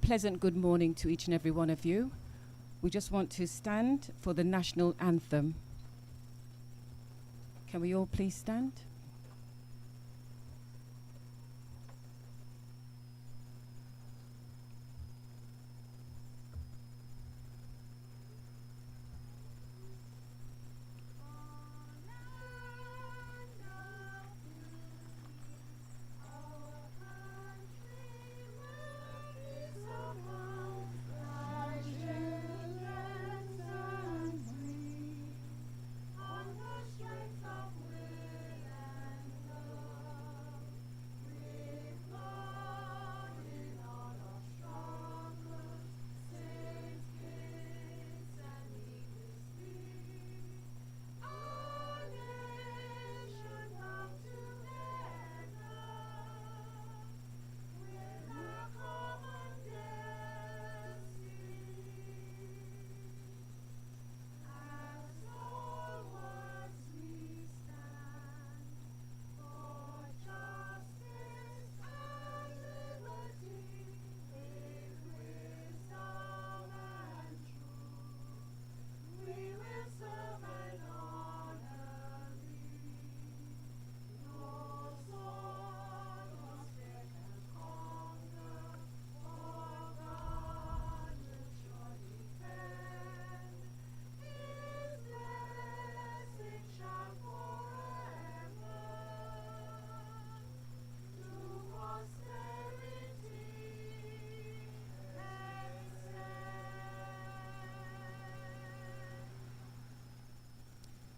pleasant good morning to each and every one of you. We just want to stand for the national anthem. Can we all please stand?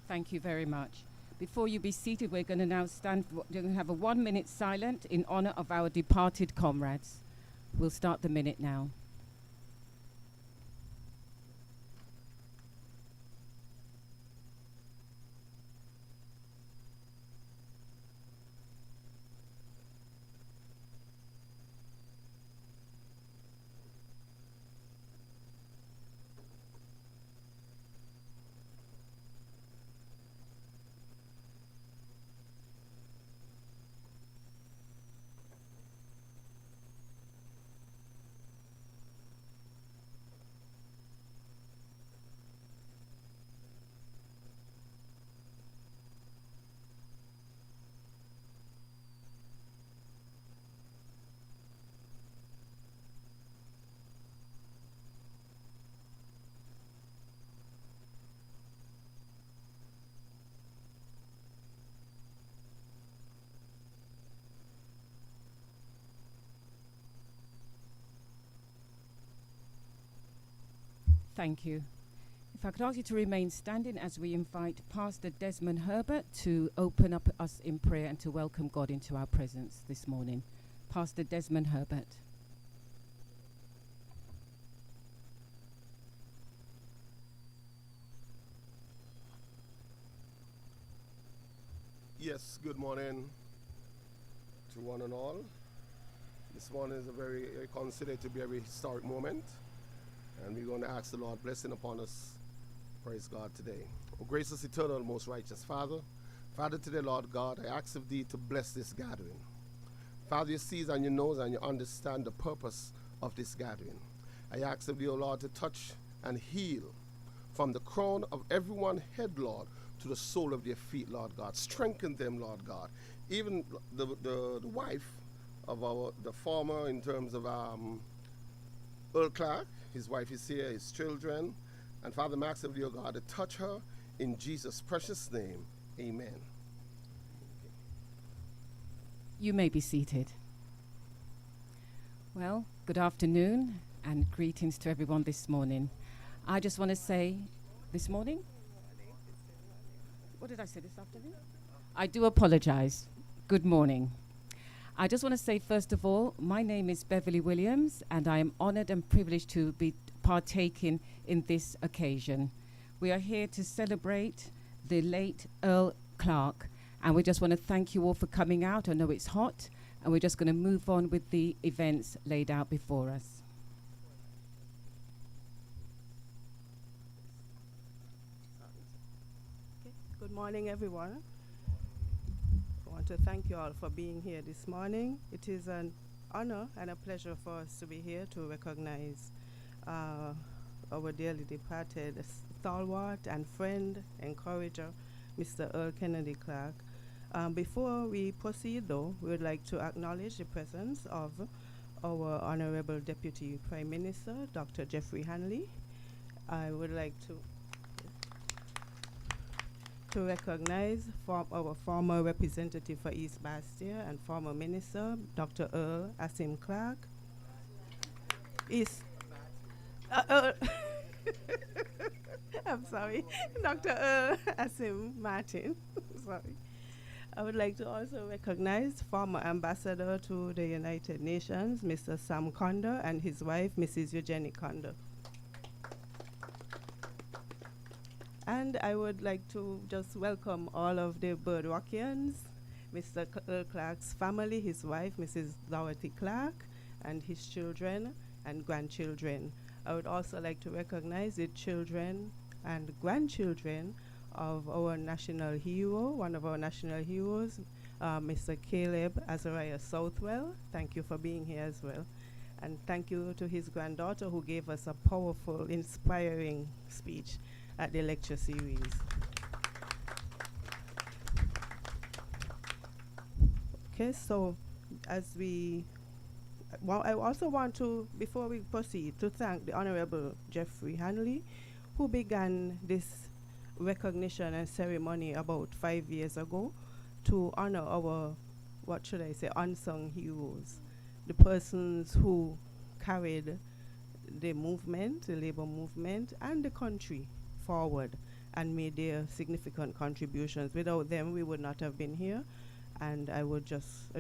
Thank you very much. Before you be seated, we're going to now we're going to have a 1 minute silent in honor of our departed comrades. We'll start the minute now. Thank you. If I could ask you to remain standing as we invite Pastor Desmond Herbert to open up us in prayer and to welcome God into our presence this morning. Pastor Desmond Herbert. Yes, good morning to one and all. This morning is I consider it to be a very historic moment. And we're going to ask the Lord blessing upon us. Praise God today. Oh, gracious, eternal, most righteous Father. Father, today, Lord God, I ask of thee to bless this gathering. Father, you see and you know and you understand the purpose of this gathering. I ask of thee, O Lord, to touch and heal from the crown of everyone's head, Lord, to the sole of their feet, Lord God. Strengthen them, Lord God. Even the wife of the former in terms of Earl Clark, his wife is here, his children. And Father, I ask of you, God, to touch her in Jesus' precious name. Amen. You may be seated. Well, good afternoon and greetings to everyone this morning. I just want to say, this morning? What did I say, this afternoon? I do apologize. Good morning. I just want to say, first of all, my name is Beverly Williams, and I am honored and privileged to be partaking in this occasion. We are here to celebrate the late Earl Clark, and we just want to thank you all for coming out. I know it's hot, and we're just going to move on with the events laid out before us. Good morning, everyone. I want to thank you all for being here this morning. It is an honor and a pleasure for us to be here to recognize uh, our dearly departed stalwart and friend, encourager, Mr. Earl Kennedy Clark. Before we proceed, though, we would like to acknowledge the presence of our Honorable Deputy Prime Minister, Dr. Geoffrey Hanley. I would like to recognize our former representative for East Basseterre and former minister, Dr. Earl Asim Clark. I'm sorry, Dr. Earl Asim Martin. Sorry. I would like to also recognize former ambassador to the United Nations, Mr. Sam Condor, and his wife, Mrs. Eugenie Condor. And I would like to just welcome all of the Birdwalkians, Mr. Earl Clark's family, his wife, Mrs. Dorothy Clark, and his children and grandchildren. I would also like to recognize the children and grandchildren of our national hero, one of our national heroes, Mr. Caleb Azariah Southwell. Thank you for being here as well. And thank you to his granddaughter who gave us a powerful, inspiring speech at the lecture series. Okay, so I also want to, before we proceed, to thank the Honorable Geoffrey Hanley, who began this recognition and ceremony about 5 years ago to honor our, what should I say, unsung heroes, the persons who carried the movement, the labor movement, and the country forward and made their significant contributions. Without them, we would not have been here. And I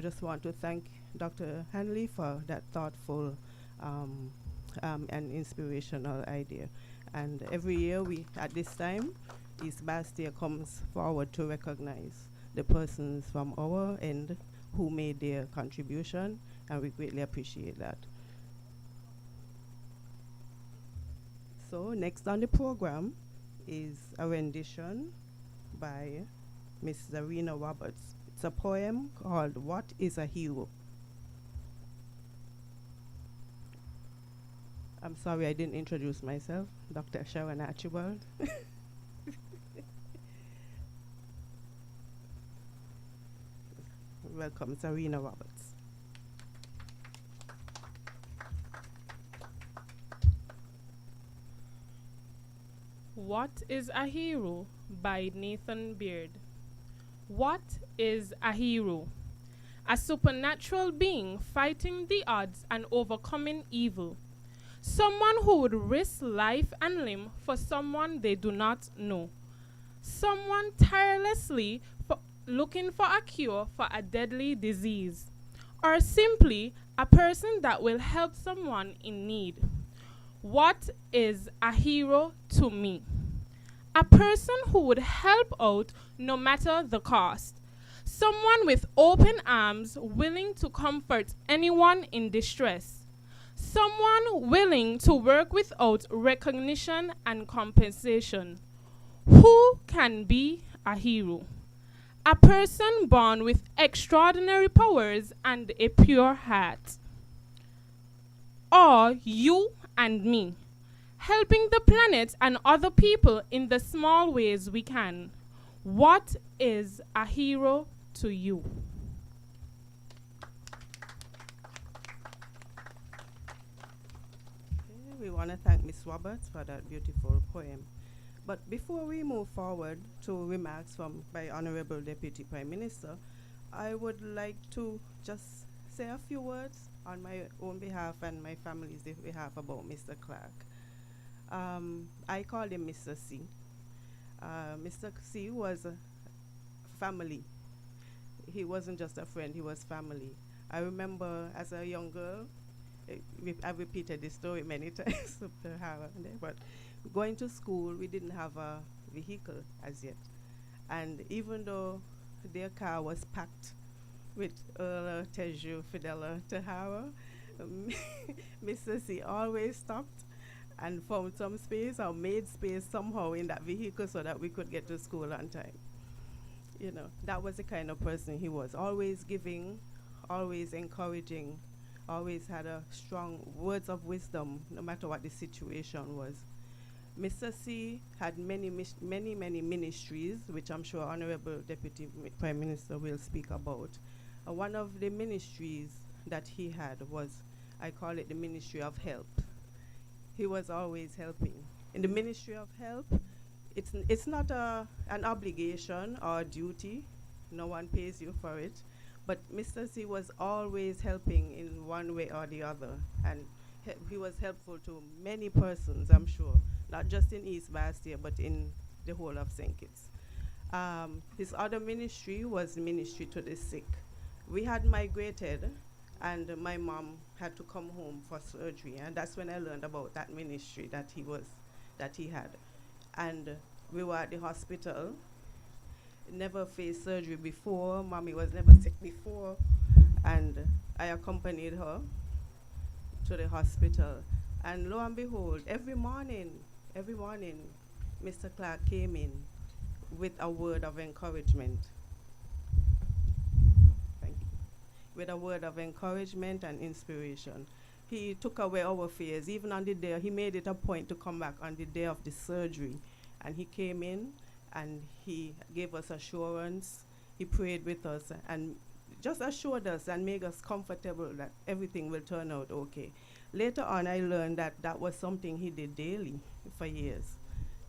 just want to thank Dr. Hanley for that thoughtful and inspirational idea. And every year at this time, East Basseterre comes forward to recognize the persons from our end who made their contribution, and we greatly appreciate that. So next on the program is a rendition by Miss Zarina Roberts. It's a poem called What is a Hero? I'm sorry I didn't introduce myself, Dr. Sharon Archibald. Welcome, Zarina Roberts. What is a Hero by Nathan Beard. What is a hero? A supernatural being fighting the odds and overcoming evil. Someone who would risk life and limb for someone they do not know. Someone tirelessly looking for a cure for a deadly disease. Or simply a person that will help someone in need. What is a hero to me? A person who would help out no matter the cost. Someone with open arms willing to comfort anyone in distress. Someone willing to work without recognition and compensation. Who can be a hero? A person born with extraordinary powers and a pure heart. Or you and me, helping the planet and other people in the small ways we can. What is a hero to you? Okay, we want to thank Ms. Roberts for that beautiful poem. But before we move forward to remarks by Honorable Deputy Prime Minister, I would like to just say a few words on my own behalf and my family's behalf about Mr. Clark. I call him Mr. C. Mr. C was a family. He wasn't just a friend, he was family. I remember as a young girl, I've repeated this story many times up to her, but going to school, we didn't have a vehicle as yet. And even though their car was packed with Teju, Fidela, Tahara, Mr. C always stopped and found some space or made space somehow in that vehicle so that we could get to school on time. That was the kind of person he was, always giving, always encouraging, always had a strong words of wisdom, no matter what the situation was. Mr. C had many ministries, which I'm sure Honorable Deputy Prime Minister will speak about. One of the ministries that he had was, I call it the Ministry of Help. He was always helping. In the Ministry of Help, it's not an obligation or a duty. No one pays you for it. But Mr. C was always helping in one way or the other. And he was helpful to many persons, I'm sure. Not just in East Basseterre, but in the whole of St. Kitts. His other ministry was the ministry to the sick. We had migrated, and my mom had to come home for surgery, and that's when I learned about that ministry that he had. And we were at the hospital, never faced surgery before. Mommy was never sick before, and I accompanied her to the hospital. And lo and behold, every morning, Mr. Clark came in with a word of encouragement. Thank you. With a word of encouragement and inspiration. He took away our fears. Even on the day, he made it a point to come back on the day of the surgery. And he came in and he gave us assurance. He prayed with us and just assured us and made us comfortable that everything will turn out okay. Later on, I learned that that was something he did daily for years.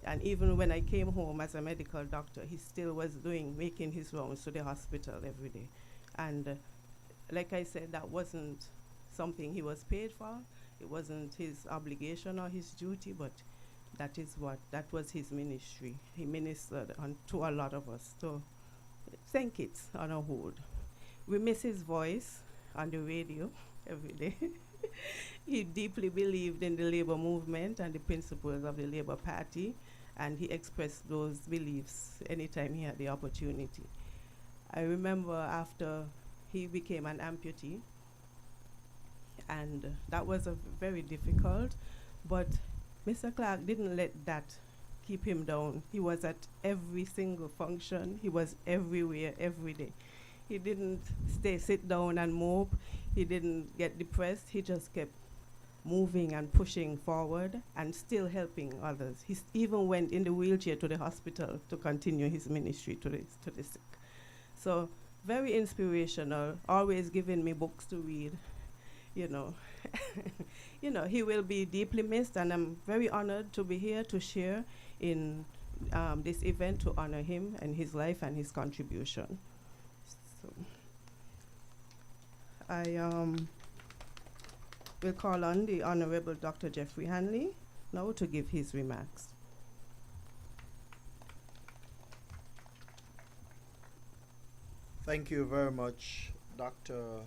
And even when I came home as a medical doctor, he still was making his rounds to the hospital every day. And like I said, that wasn't something he was paid for. It wasn't his obligation or his duty, but that was his ministry. He ministered to a lot of us. So thank it on a whole. We miss his voice on the radio every day. He deeply believed in the labor movement and the principles of the Labour Party, and he expressed those beliefs anytime he had the opportunity. I remember after he became an amputee, and that was very difficult, but Mr. Clark didn't let that keep him down. He was at every single function. He was everywhere, every day. He didn't sit down and mope. He didn't get depressed. He just kept moving and pushing forward and still helping others. He even went in the wheelchair to the hospital to continue his ministry to the sick. So very inspirational, always giving me books to read, you know. He will be deeply missed, and I'm very honored to be here to share in this event to honor him and his life and his contribution. So I will call on the Honorable Dr.Geoffrey Hanley now to give his remarks. Thank you very much, Dr.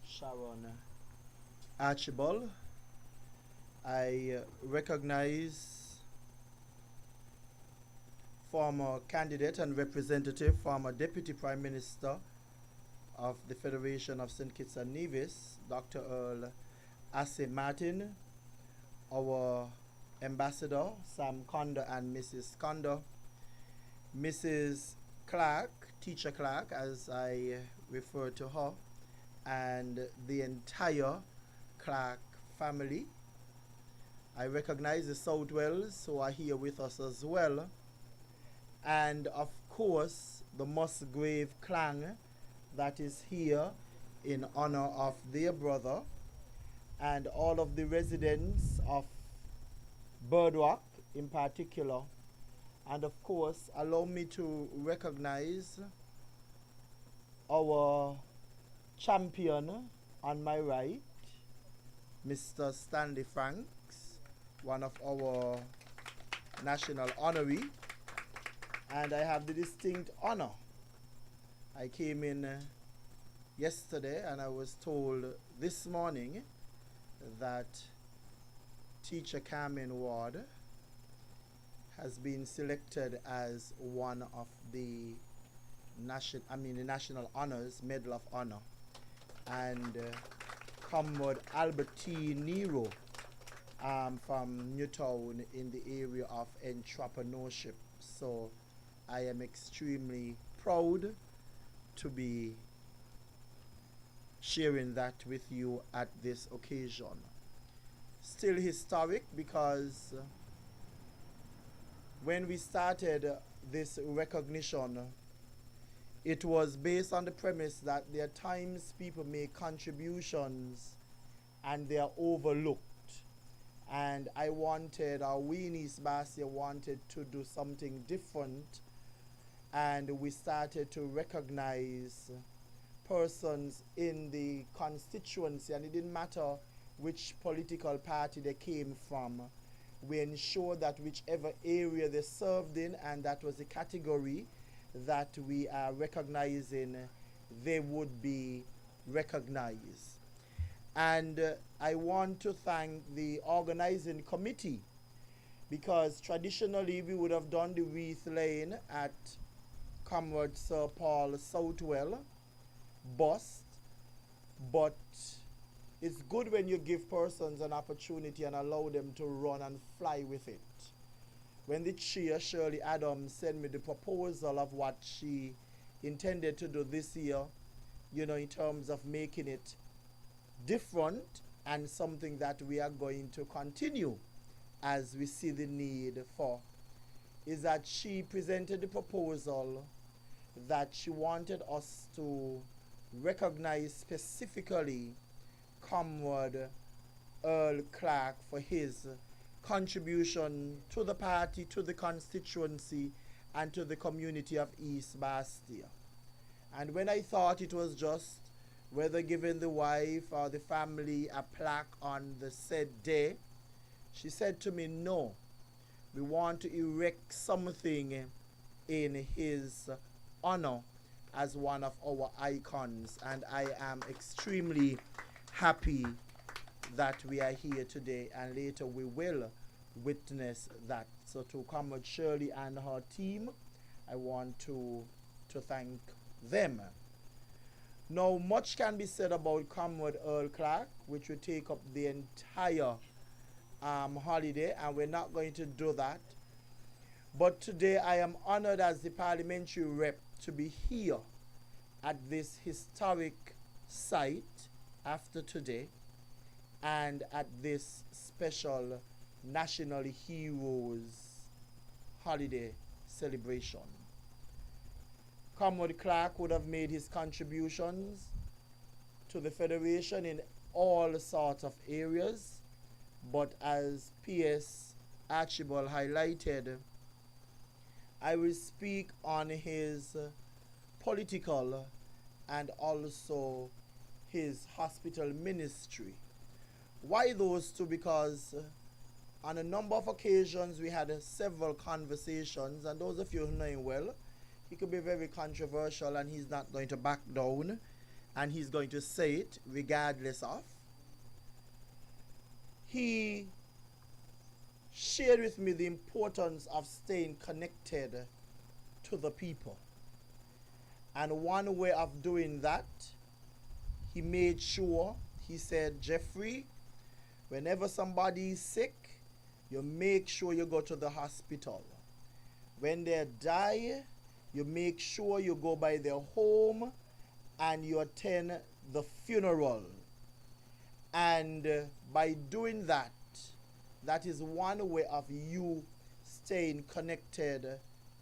Sharon Archibald. I recognize former candidate and representative, former Deputy Prime Minister of the Federation of St. Kitts and Nevis, Dr. Earl Assay Martin, our Ambassador, Sam Conda and Mrs. Conda, Mrs. Clark, Teacher Clark, as I refer to her, and the entire Clark family. I recognize the Southwells who are here with us as well, and of course the Musgrave clan that is here in honor of their brother, and all of the residents of Birdwalk in particular. And of course, allow me to recognize our champion on my right, Mr. Stanley Franks, one of our national honoree. And I have the distinct honor. I came in yesterday and I was told this morning that Teacher Carmen Ward has been selected as one of the National Honors, Medal of Honor. And Comrade Albert T. Nero from Newtown in the area of entrepreneurship. So I am extremely proud to be sharing that with you at this occasion. Still historic because when we started this recognition, it was based on the premise that there are times people make contributions and they are overlooked. And I wanted, our we in East Basseterre wanted to do something different, and we started to recognize persons in the constituency, and it didn't matter which political party they came from. We ensured that whichever area they served in, and that was the category that we are recognizing, they would be recognized. And I want to thank the organizing committee, because traditionally we would have done the wreath laying at Comrade Sir Paul Southwell bust, but it's good when you give persons an opportunity and allow them to run and fly with it. When the chair, Shirley Adams, sent me the proposal of what she intended to do this year, you know, in terms of making it different and something that we are going to continue as we see the need for, is that she presented the proposal that she wanted us to recognize specifically Comrade Earl Clark for his contribution to the party, to the constituency, and to the community of East Basseterre. And when I thought it was just whether giving the wife or the family a plaque on the said day, she said to me, no, we want to erect something in his honor as one of our icons. And I am extremely happy that we are here today, and later we will witness that. So to Comrade Shirley and her team, I want to thank them. Now, much can be said about Comrade Earl Clark, which will take up the entire holiday, and we're not going to do that. But today I am honored as the parliamentary rep to be here at this historic site after today, and at this special National Heroes holiday celebration. Comrade Clark would have made his contributions to the Federation in all sorts of areas, but as P.S. Archibald highlighted, I will speak on his political and also his hospital ministry. Why those two? Because on a number of occasions we had several conversations, and those of you who know him well, he could be very controversial, and he's not going to back down, and he's going to say it regardless of. He shared with me the importance of staying connected to the people. And one way of doing that, he made sure, he said, Geoffrey, whenever somebody is sick, you make sure you go to the hospital. When they die, you make sure you go by their home and you attend the funeral. And by doing that, that is one way of you staying connected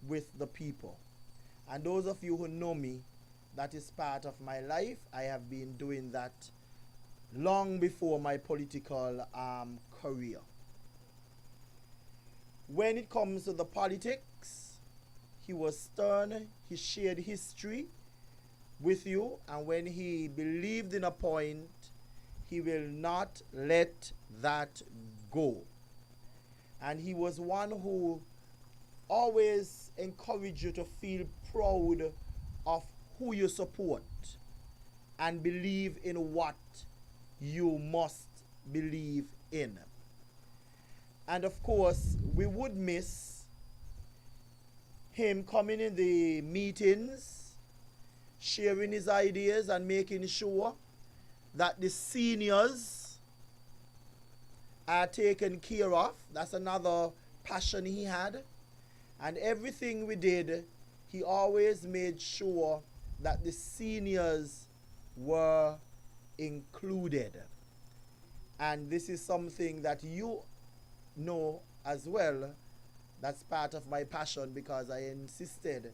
with the people. And those of you who know me, that is part of my life. I have been doing that long before my political career. When it comes to the politics, he was stern. He shared history with you, and when he believed in a point, he will not let that go. And he was one who always encouraged you to feel proud of who you support and believe in what you must believe in. And of course, we would miss him coming in the meetings, sharing his ideas and making sure that the seniors are taken care of. That's another passion he had. And everything we did, he always made sure that the seniors were included. And this is something that you know as well. That's part of my passion, because I insisted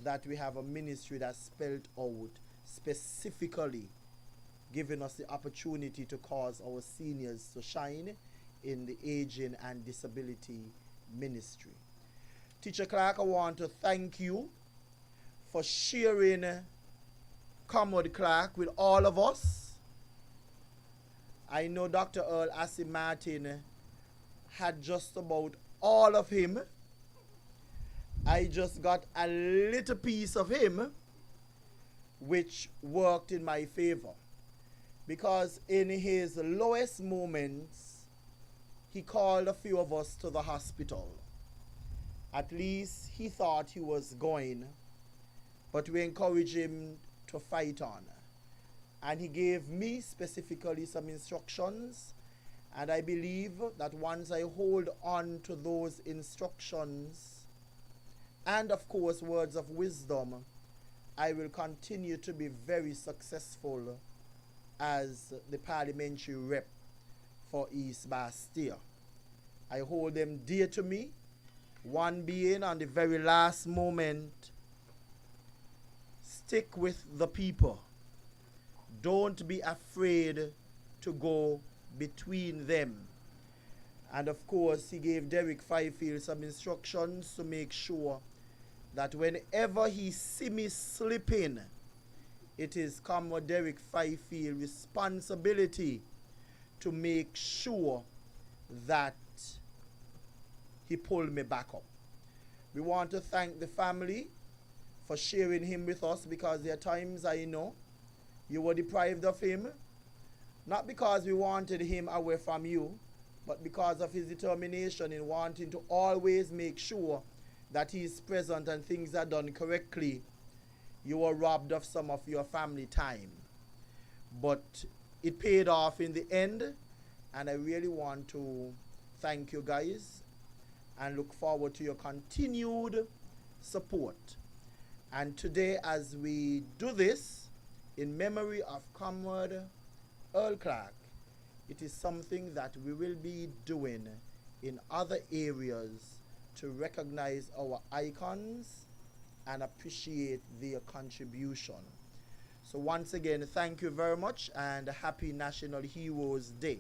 that we have a ministry that's spelled out specifically, giving us the opportunity to cause our seniors to shine in the aging and disability ministry. Teacher Clark, I want to thank you for sharing Commodore Clark with all of us. I know Dr. Earl Assey Martin had just about all of him. I just got a little piece of him, which worked in my favor. Because in his lowest moments, he called a few of us to the hospital. At least he thought he was going, but we encouraged him to fight on. And he gave me specifically some instructions, and I believe that once I hold on to those instructions, and of course words of wisdom, I will continue to be very successful as the parliamentary rep for East Basseterre. I hold them dear to me, one being on the very last moment, stick with the people. Don't be afraid to go between them. And of course, he gave Derek Fifield some instructions to make sure that whenever he see me slipping, it is Comrade Derek Fifield's responsibility to make sure that he pulled me back up. We want to thank the family for sharing him with us, because there are times I know you were deprived of him, not because we wanted him away from you, but because of his determination in wanting to always make sure that he is present and things are done correctly. You were robbed of some of your family time. But it paid off in the end, and I really want to thank you guys and look forward to your continued support. And today, as we do this in memory of Comrade Earl Clark, it is something that we will be doing in other areas to recognize our icons and appreciate their contribution. So once again, thank you very much, and happy National Heroes Day.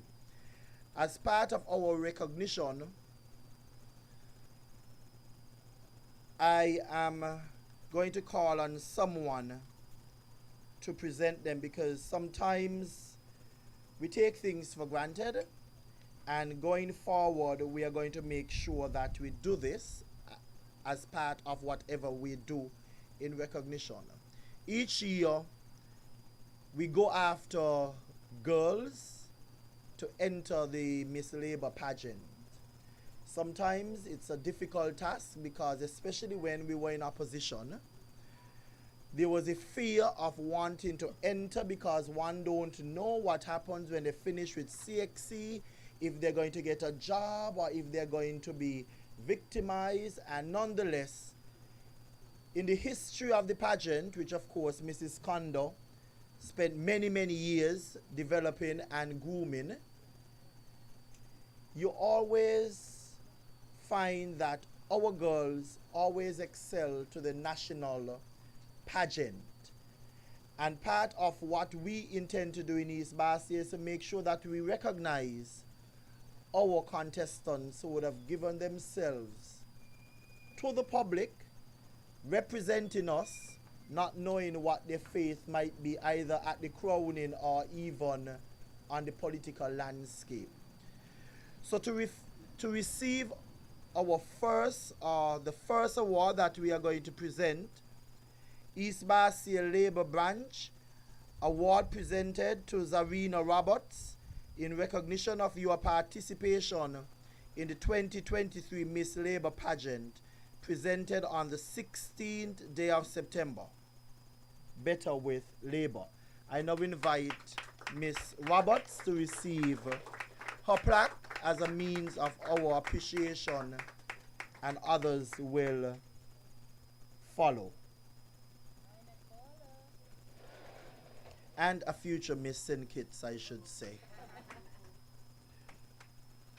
As part of our recognition, I am going to call on someone to present them, because sometimes we take things for granted, and going forward we are going to make sure that we do this as part of whatever we do in recognition. Each year we go after girls to enter the Miss Labour pageant. Sometimes it's a difficult task, because especially when we were in opposition, there was a fear of wanting to enter, because one don't know what happens when they finish with CXC, if they're going to get a job or if they're going to be victimized. And nonetheless, in the history of the pageant, which of course Mrs. Kondo spent many years developing and grooming, you always find that our girls always excel to the national pageant. And part of what we intend to do in East Basseterre is to make sure that we recognize our contestants who would have given themselves to the public, representing us, not knowing what their faith might be either at the crowning or even on the political landscape. So to receive our the first award that we are going to present, East Basseterre Labour Branch Award presented to Zarina Roberts in recognition of your participation in the 2023 Miss Labour pageant presented on the 16th day of September. Better with Labour. I now invite Miss Roberts to receive her plaque as a means of our appreciation, and others will follow. and a future Miss St. Kitts, I should say.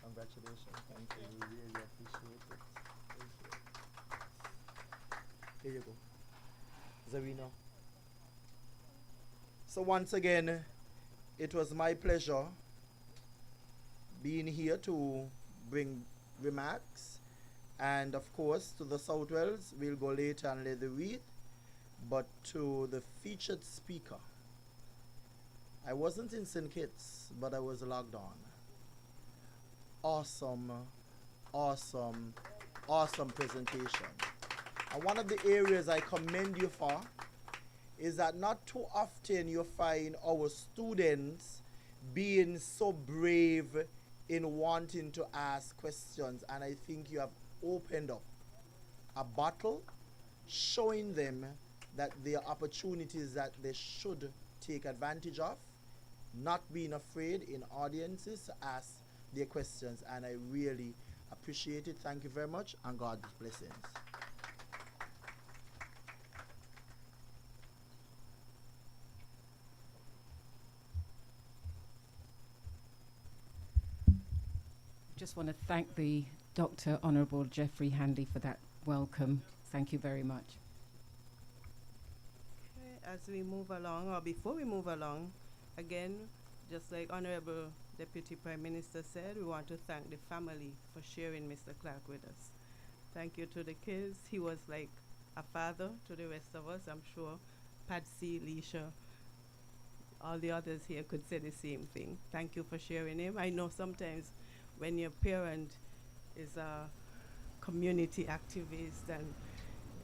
Congratulations. Thank you. We really appreciate it. Thank you. Here you go. Zarina. So once again, it was my pleasure being here to bring remarks. And of course, to the Southwells, we'll go later and lay the wreath. But to the featured speaker, I wasn't in St. Kitts, but I was logged on. Awesome, awesome, awesome presentation. And one of the areas I commend you for is that not too often you find our students being so brave in wanting to ask questions. And I think you have opened up a bottle, showing them that there are opportunities that they should take advantage of, not being afraid in audiences to ask their questions. And I really appreciate it. Thank you very much, and God's blessings. Just want to thank the Dr. Honorable Geoffrey Hanley for that welcome. Thank you very much. Okay, as we move along, or before we move along, again, just like Honorable Deputy Prime Minister said, we want to thank the family for sharing Mr. Clark with us. Thank you to the kids. He was like a father to the rest of us. I'm sure Patsy, Leisha, all the others here could say the same thing. Thank you for sharing him. I know sometimes when your parent is a community activist and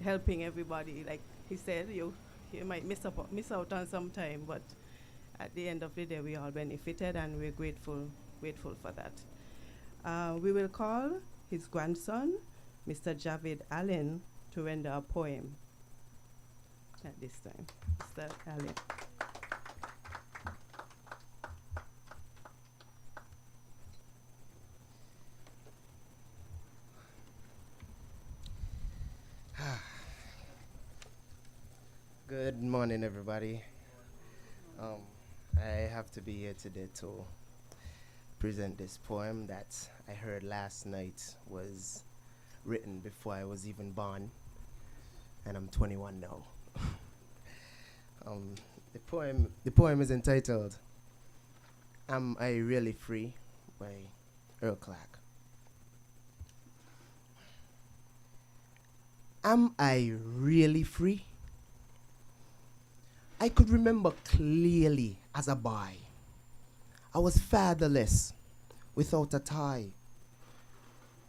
helping everybody, like he said, you might miss out on some time, but at the end of the day, we all benefited, and we're grateful for that. We will call his grandson, Mr. Javid Allen, to render a poem at this time. Mr. Allen. Good morning, everybody. I have to be here today to present this poem that I heard last night was written before I was even born, and I'm 21 now. The poem is entitled "Am I Really Free" by Earl Clark. Am I really free? I could remember clearly as a boy. I was fatherless, without a tie.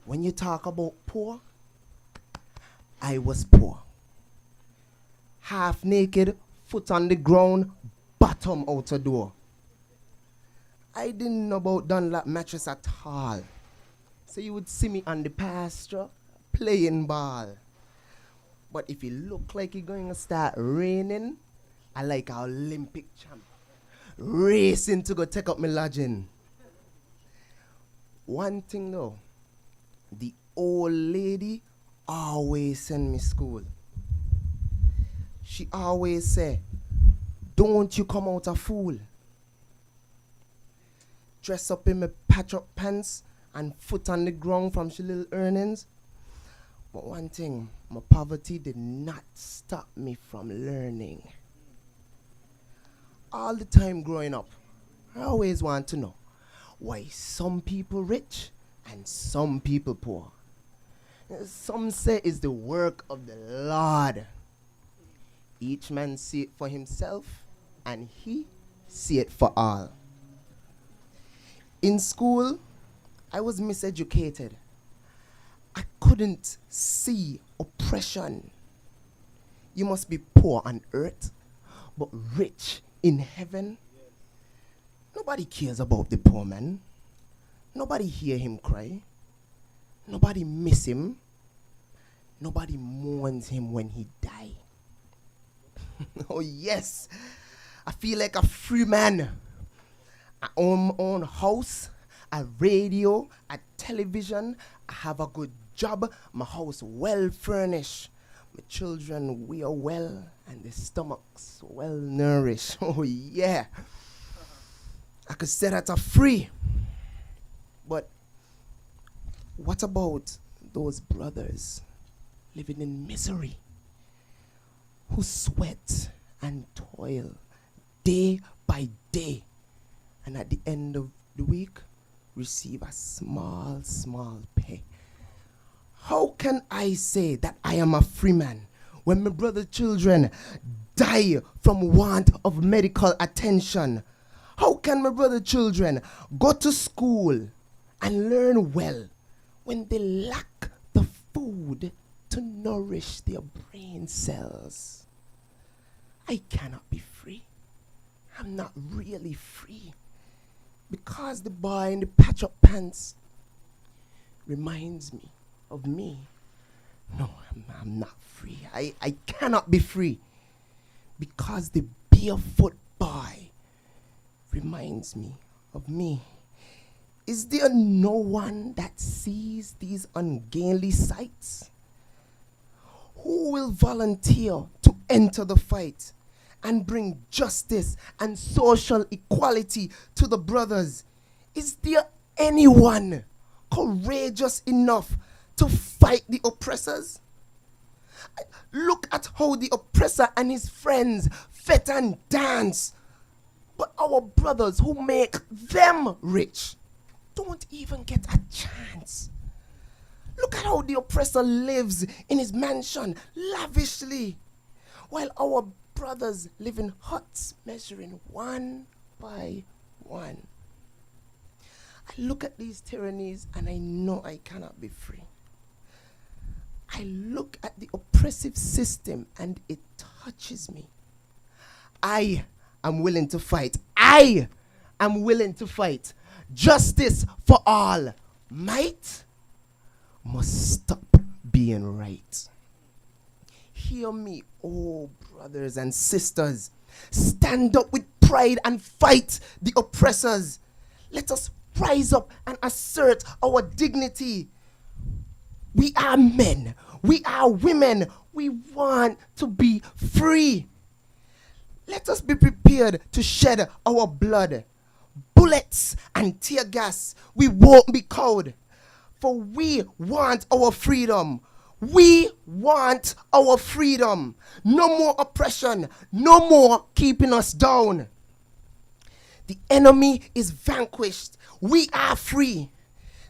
When you talk about poor, I was poor. Half naked, foot on the ground, bottom out the door. I didn't know about Dunlop mattress at all. So you would see me on the pasture, playing ball. But if it look like it's going to start raining, I like an Olympic champ, racing to go take up my lodging. One thing though, the old lady always send me school. She always say, "Don't you come out a fool." Dress up in my patch-up pants and foot on the ground from she little earnings. But one thing, my poverty did not stop me from learning. All the time growing up, I always want to know why some people rich and some people poor. Some say it's the work of the Lord. Each man see it for himself, and he see it for all. In school, I was miseducated. I couldn't see oppression. You must be poor on earth, but rich in heaven. Nobody cares about the poor man. Nobody hear him cry. Nobody miss him. Nobody mourns him when he die. Oh yes, I feel like a free man. I own my own house, a radio, a television. I have a good job, my house well furnished. My children, we are well, and their stomachs well nourished. Oh yeah. I could say that I'm free. But what about those brothers living in misery, who sweat and toil day by day, and at the end of the week receive a small, small pay? How can I say that I am a free man when my brother children die from want of medical attention? How can my brother children go to school and learn well when they lack the food to nourish their brain cells? I cannot be free. I'm not really free, because the boy in the patch-up pants reminds me of me. No, I'm not free. I cannot be free, because the barefoot boy reminds me of me. Is there no one that sees these ungainly sights? Who will volunteer to enter the fight and bring justice and social equality to the brothers? Is there anyone courageous enough to fight the oppressors? Look at how the oppressor and his friends fet and dance, but our brothers who make them rich don't even get a chance. Look at how the oppressor lives in his mansion lavishly, while our brothers live in huts measuring one by one. I look at these tyrannies and I know I cannot be free. I look at the oppressive system and it touches me. I am willing to fight. I am willing to fight. Justice for all. Might must stop being right. Hear me, oh brothers and sisters. Stand up with pride and fight the oppressors. Let us rise up and assert our dignity. We are men. We are women. We want to be free. Let us be prepared to shed our blood. Bullets and tear gas, we won't be cowed. For we want our freedom. We want our freedom. No more oppression. No more keeping us down. The enemy is vanquished. We are free.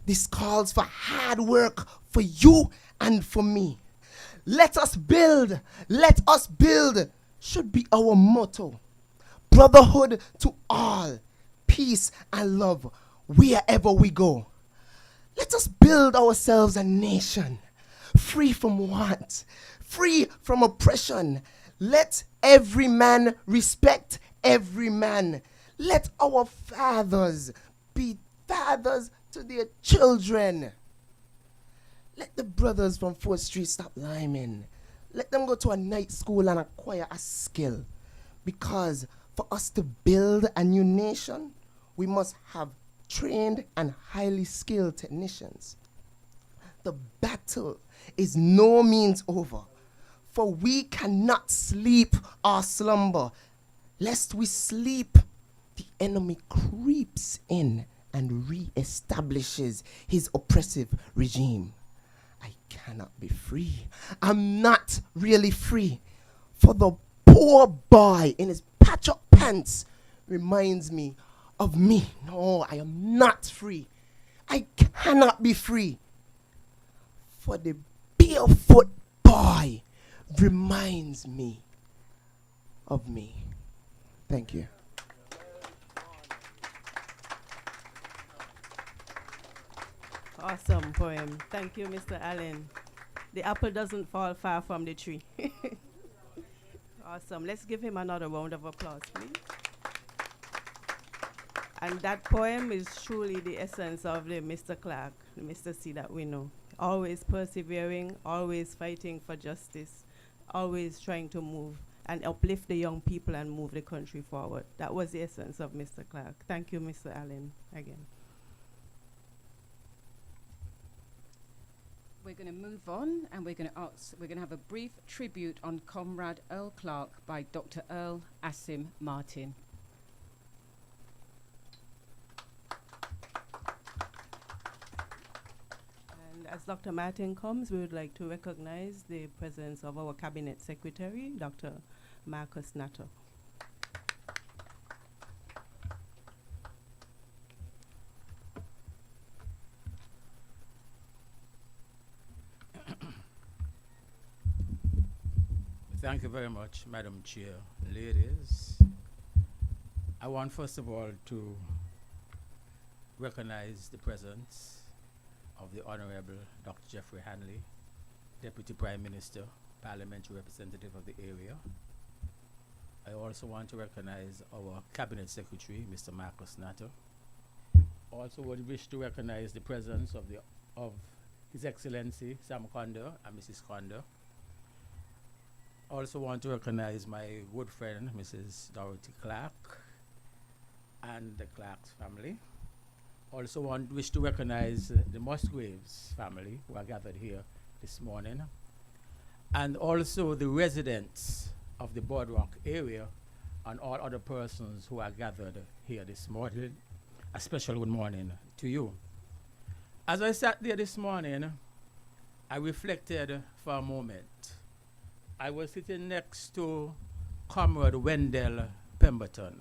This calls for hard work for you and for me. Let us build. Let us build should be our motto. Brotherhood to all. Peace and love wherever we go. Let us build ourselves a nation free from want, free from oppression. Let every man respect every man. Let our fathers be fathers to their children. Let the brothers from 4th Street stop liming. Let them go to a night school and acquire a skill. Because for us to build a new nation, we must have trained and highly skilled technicians. The battle is no means over, for we cannot sleep or slumber. Lest we sleep, the enemy creeps in and re-establishes his oppressive regime. I cannot be free. I'm not really free, for the poor boy in his patch-up pants reminds me of me. No, I am not free. I cannot be free, for the barefoot boy reminds me of me. Thank you. Awesome poem. Thank you, Mr. Allen. The apple doesn't fall far from the tree. Awesome. Let's give him another round of applause, please. And that poem is truly the essence of the Mr. Clark, the Mr. C that we know. Always persevering, always fighting for justice, always trying to move and uplift the young people and move the country forward. That was the essence of Mr. Clark. Thank you, Mr. Allen, again. We're going to move on, and we're going to have a brief tribute on Comrade Earl Clark by Dr. Earl Asim Martin. And as Dr. Martin comes, we would like to recognize the presence of our Cabinet Secretary, Dr. Marcus Natter. Thank you very much, Madam Chair. Ladies, I want first of all to recognize the presence of the Honorable Dr.Geoffrey Hanley, Deputy Prime Minister, Parliamentary Representative of the area. I also want to recognize our Cabinet Secretary, Mr. Marcus Natter. Also would wish to recognize the presence of His Excellency Sam Condor and Mrs. Condor. Also want to recognize my good friend, Mrs. Dorothy Clark, and the Clark's family. Also wish to recognize the Musgraves family who are gathered here this morning, and also the residents of the Boardwalk area and all other persons who are gathered here this morning. A special good morning to you. As I sat there this morning, I reflected for a moment. I was sitting next to Comrade Wendell Pemberton,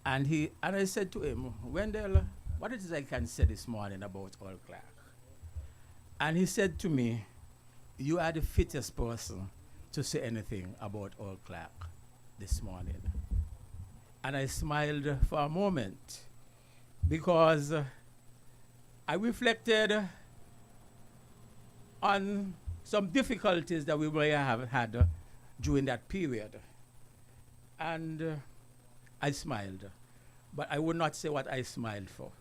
and I said to him, Wendell, what is it I can say this morning about Earl Clark? And he said to me, you are the fittest person to say anything about Earl Clark this morning. And I smiled for a moment because I reflected on some difficulties that we may have had during that period. And I smiled. But I would not say what I smiled for.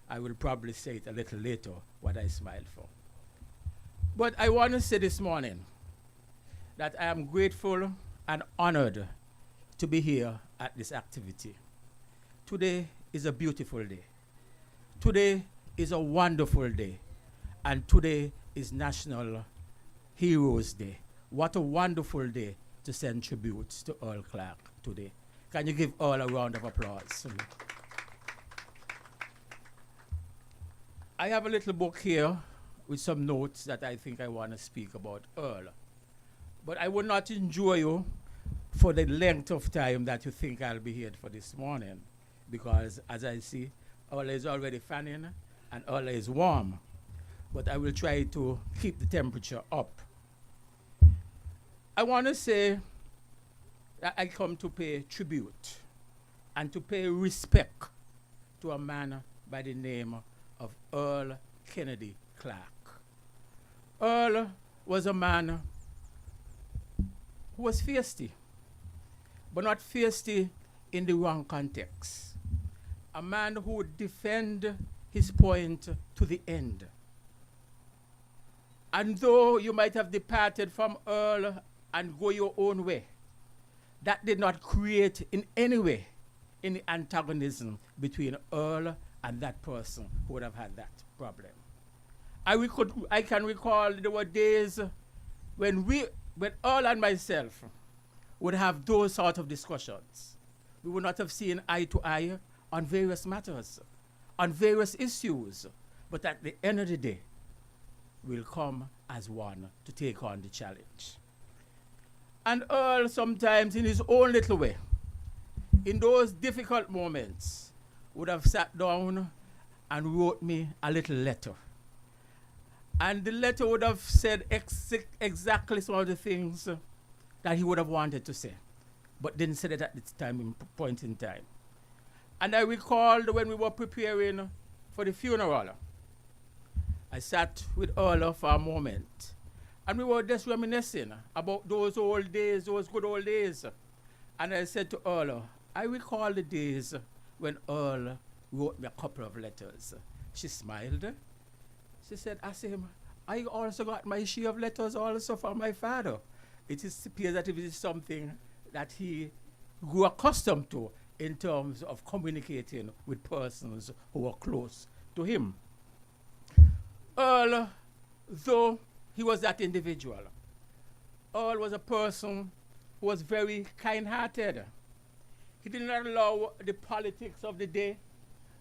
I will probably say it a little later, what I smiled for. But I want to say this morning that I am grateful and honored to be here at this activity. Today is a beautiful day. Today is a wonderful day. And today is National Heroes Day. What a wonderful day to send tributes to Earl Clark today. Can you give Earl a round of applause? I have a little book here with some notes that I think I want to speak about Earl. But I will not enjoy you for the length of time that you think I'll be here for this morning, because as I see, Earl is already fanning and Earl is warm. But I will try to keep the temperature up. I want to say that I come to pay tribute and to pay respect to a man by the name of Earl Kennedy Clark. Earl was a man who was feisty, but not feisty in the wrong context. A man who would defend his point to the end. And though you might have departed from Earl and go your own way, that did not create in any way any antagonism between Earl and that person who would have had that problem. I can recall there were days when Earl and myself would have those sort of discussions. We would not have seen eye to eye on various matters, on various issues, but at the end of the day, we'll come as one to take on the challenge. And Earl sometimes in his own little way, in those difficult moments, would have sat down and wrote me a little letter. And the letter would have said exactly some of the things that he would have wanted to say, but didn't say it at this point in time. And I recalled when we were preparing for the funeral, I sat with Earl for a moment, and we were just reminiscing about those old days, those good old days. And I said to Earl, I recall the days when Earl wrote me a couple of letters. She smiled. She said, Asim, I also got my share of letters also from my father. It appears that it is something that he grew accustomed to in terms of communicating with persons who were close to him. Earl though he was that individual, Earl was a person who was very kind-hearted. He did not allow the politics of the day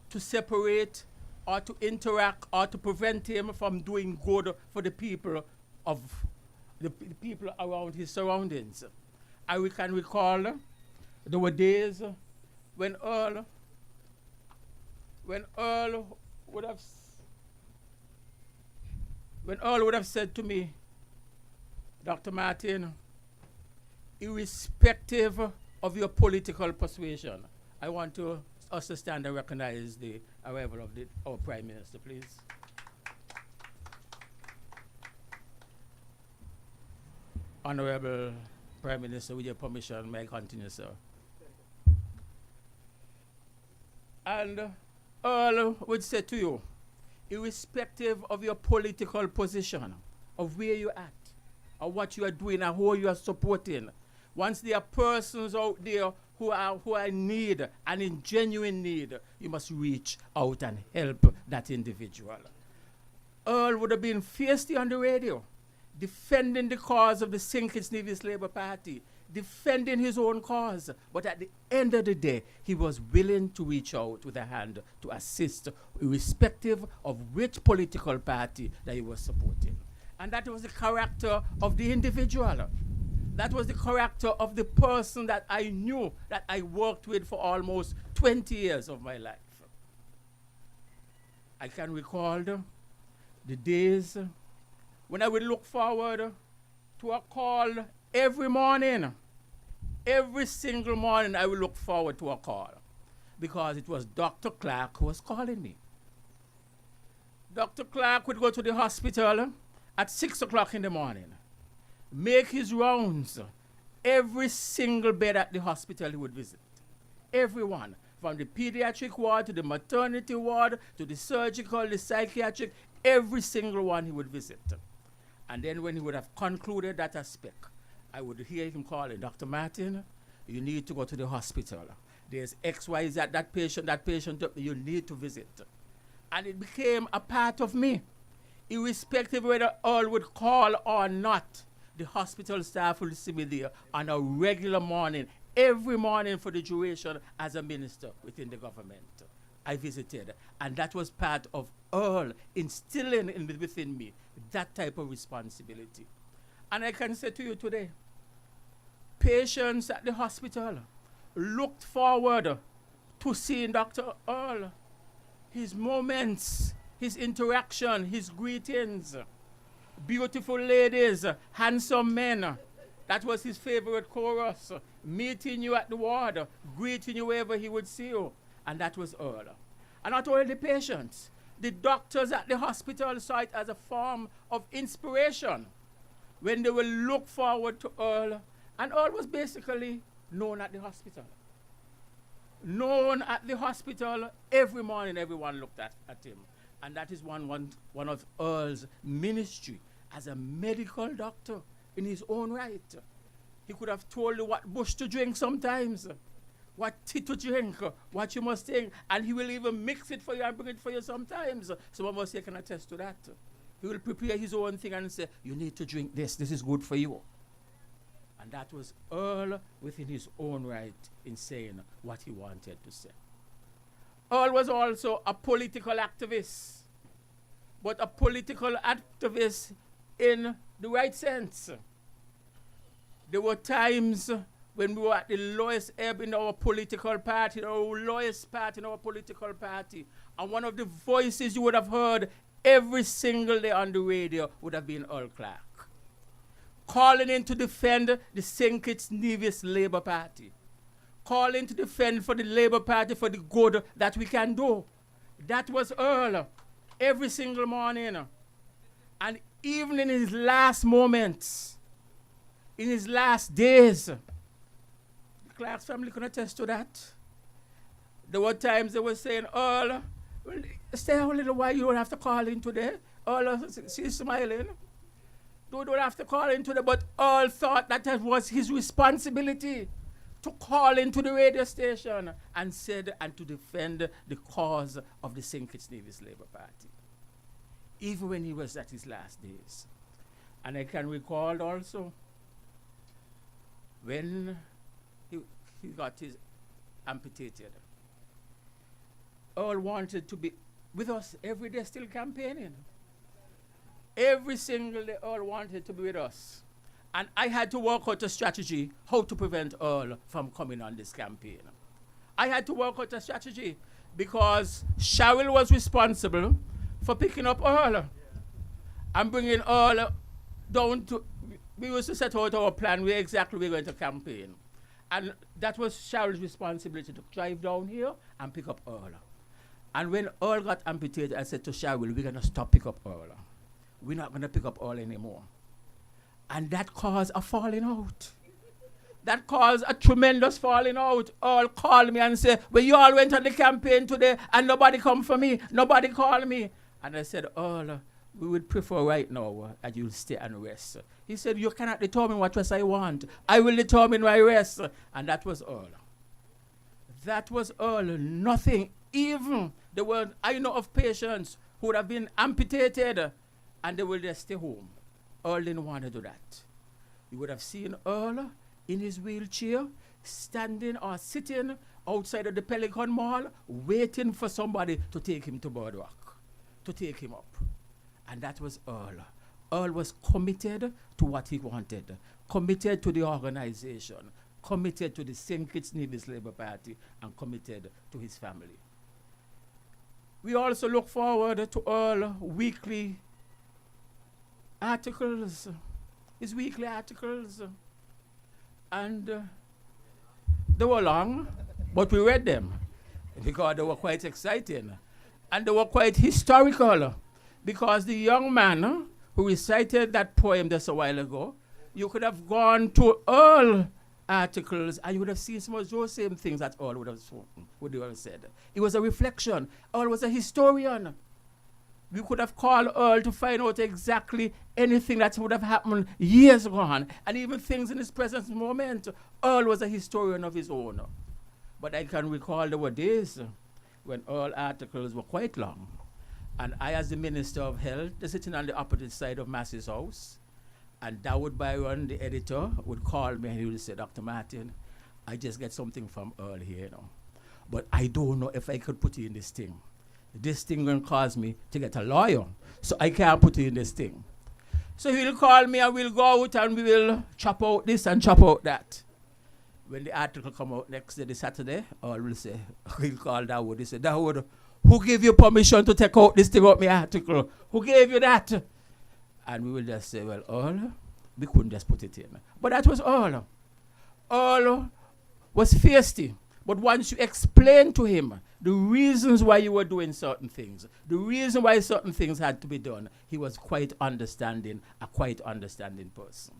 to separate or to interact or to prevent him from doing good for the people of the people around his surroundings. I can recall there were days when Earl would have said to me, Dr. Martin, irrespective of your political persuasion, I want us to stand and recognize the arrival of our Prime Minister, please. Honorable Prime Minister, with your permission, may I continue, sir? And Earl would say to you, irrespective of your political position, of where you're at, or what you are doing, and who you are supporting, once there are persons out there who are in need and in genuine need, you must reach out and help that individual. Earl would have been fiercely on the radio, defending the cause of the St. Kitts-Nevis Labour Party, defending his own cause. But at the end of the day, he was willing to reach out with a hand to assist, irrespective of which political party that he was supporting. And that was the character of the individual. That was the character of the person that I knew, that I worked with for almost 20 years of my life. I can recall the days when I would look forward to a call every morning. Every single morning I would look forward to a call because it was Dr. Clark who was calling me. Dr. Clark would go to the hospital at 6 o'clock in the morning, make his rounds. Every single bed at the hospital he would visit. Everyone, from the pediatric ward to the maternity ward to the surgical, the psychiatric, every single one he would visit. And then when he would have concluded that aspect, I would hear him calling, Dr. Martin, you need to go to the hospital. There's XYZ, that patient, you need to visit. And it became a part of me. Irrespective of whether Earl would call or not, the hospital staff will see me there on a regular morning, every morning for the duration as a minister within the government. I visited, and that was part of Earl instilling within me that type of responsibility. And I can say to you today, patients at the hospital looked forward to seeing Dr. Earl. His moments, his interaction, his greetings, beautiful ladies, handsome men. That was his favorite chorus. Meeting you at the ward, greeting you wherever he would see you. And that was Earl. And not only the patients, the doctors at the hospital saw it as a form of inspiration when they will look forward to Earl. And Earl was basically known at the hospital. Known at the hospital, every morning everyone looked at him. And that is one of Earl's ministry as a medical doctor in his own right. He could have told you what bush to drink sometimes, what tea to drink, what you must take, and he will even mix it for you and bring it for you sometimes. Some of us here can attest to that. He will prepare his own thing and say, you need to drink this is good for you. And that was Earl within his own right in saying what he wanted to say. Earl was also a political activist, but a political activist in the right sense. There were times when we were at the lowest ebb in our political party, our lowest part in our political party, and one of the voices you would have heard every single day on the radio would have been Earl Clark, calling in to defend the St. Kitts-Nevis Labour Party, calling to defend for the Labour Party for the good that we can do. That was Earl every single morning. And even in his last moments, in his last days, the Clark's family can attest to that. There were times they were saying, Earl, well, stay a little while, you don't have to call in today. Earl, she's smiling. You don't have to call in today, but Earl thought that was his responsibility to call into the radio station and said and to defend the cause of the St. Kitts-Nevis Labour Party. even when he was at his last days. And I can recall also when he got his amputated. Earl wanted to be with us every day, still campaigning. Every single day, Earl wanted to be with us. And I had to work out a strategy how to prevent Earl from coming on this campaign. I had to work out a strategy because Cheryl was responsible for picking up Earl and bringing Earl down to. We used to set out our plan where exactly we were going to campaign. And that was Cheryl's responsibility to drive down here and pick up Earl. And when Earl got amputated, I said to Cheryl, we're going to stop pick up Earl. We're not going to pick up Earl anymore. And that caused a falling out. That caused a tremendous falling out. Earl called me and said, well, you all went on the campaign today and nobody come for me. Nobody called me. And I said, Earl, we would prefer right now that you'll stay and rest. He said, you cannot determine what rest I want. I will determine my rest. And that was Earl. That was Earl. Nothing. Even the word I know of patients who would have been amputated and they will just stay home. Earl didn't want to do that. You would have seen Earl in his wheelchair, standing or sitting outside of the Pelican Mall, waiting for somebody to take him to Boardwalk, to take him up. And that was Earl. Earl was committed to what he wanted, committed to the organization, committed to the St. Kitts-Nevis Labour Party, and committed to his family. We also look forward to Earl weekly articles, his weekly articles. And they were long, but we read them because they were quite exciting. And they were quite historical because the young man who recited that poem just a while ago, you could have gone to Earl articles and you would have seen some of those same things that Earl would have spoken, would have said. It was a reflection. Earl was a historian. We could have called Earl to find out exactly anything that would have happened years gone, and even things in his present moment. Earl was a historian of his own. But I can recall there were days when Earl articles were quite long. And I, as the Minister of Health, sitting on the opposite side of Massey's house, and Dawood Byron, the editor, would call me and he would say, Dr. Martin, I just get something from Earl here, you know. But I don't know if I could put it in this thing. This thing will cause me to get a lawyer, so I can't put it in this thing. So he'll call me and we'll go out and we will chop out this and chop out that. When the article come out next day, the Saturday, Earl will say, he'll call Dawood, he say, Dawood, who gave you permission to take out this thing out my article? Who gave you that? And we will just say, well, Earl, we couldn't just put it in. But that was Earl. Earl was feisty. But once you explain to him the reasons why you were doing certain things, the reason why certain things had to be done, he was quite understanding, a quite understanding person.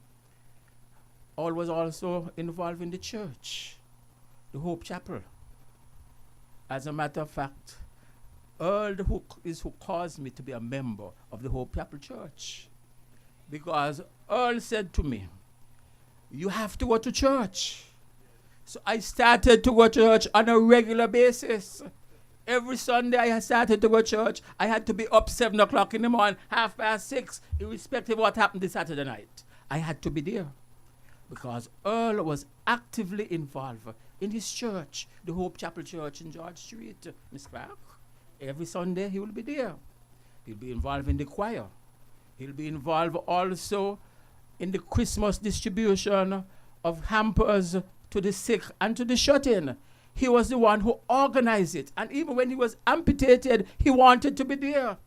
Earl was also involved in the church, the Hope Chapel. As a matter of fact, Earl is who caused me to be a member of the Hope Chapel Church. Because Earl said to me, you have to go to church. So I started to go to church on a regular basis. Every Sunday I started to go to church. I had to be up 7 o'clock in the morning, 6:30, irrespective of what happened this Saturday night. I had to be there. Because Earl was actively involved in his church, the Hope Chapel Church in George Street, Miss Clark. Every Sunday he will be there. He'll be involved in the choir. He'll be involved also in the Christmas distribution of hampers to the sick and to the shut-in. He was the one who organized it. And even when he was amputated, he wanted to be there.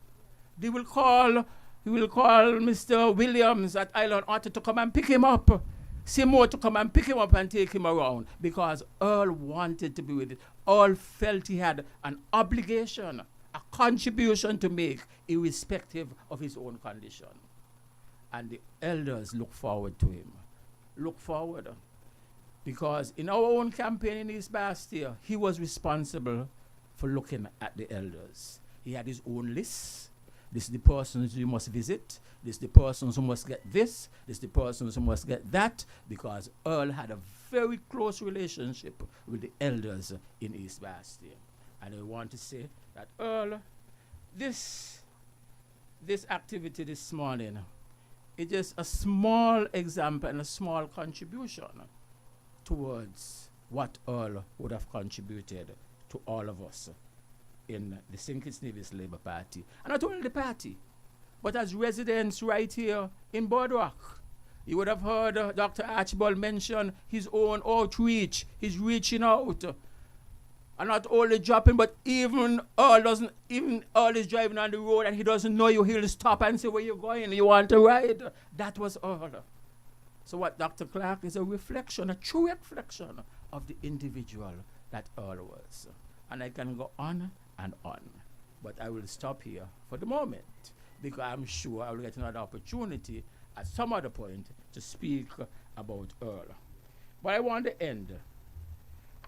He will call Mr. Williams at Island Orchard to come and pick him up. Seymour to come and pick him up and take him around because Earl wanted to be with it. Earl felt he had an obligation, a contribution to make, irrespective of his own condition. And the elders look forward to him. Look forward. Because in our own campaign in East Basseterre, he was responsible for looking at the elders. He had his own list. This is the persons you must visit. This is the persons who must get this. This is the persons who must get that. Because Earl had a very close relationship with the elders in East Basseterre. And I want to say that Earl, this this activity this morning is just a small example and a small contribution towards what Earl would have contributed to all of us in the St. Kitts-Nevis Labour Party. And not only the party, but as residents right here in Boardwalk. You would have heard Dr. Archibald mention his own outreach. He's reaching out. And not only dropping, but even Earl is driving on the road and he doesn't know you, he'll stop and say, where you going? You want to ride? That was Earl. So what Dr. Clark is a reflection, a true reflection of the individual that Earl was. And I can go on and on. But I will stop here for the moment because I'm sure I will get another opportunity at some other point to speak about Earl. But I want to end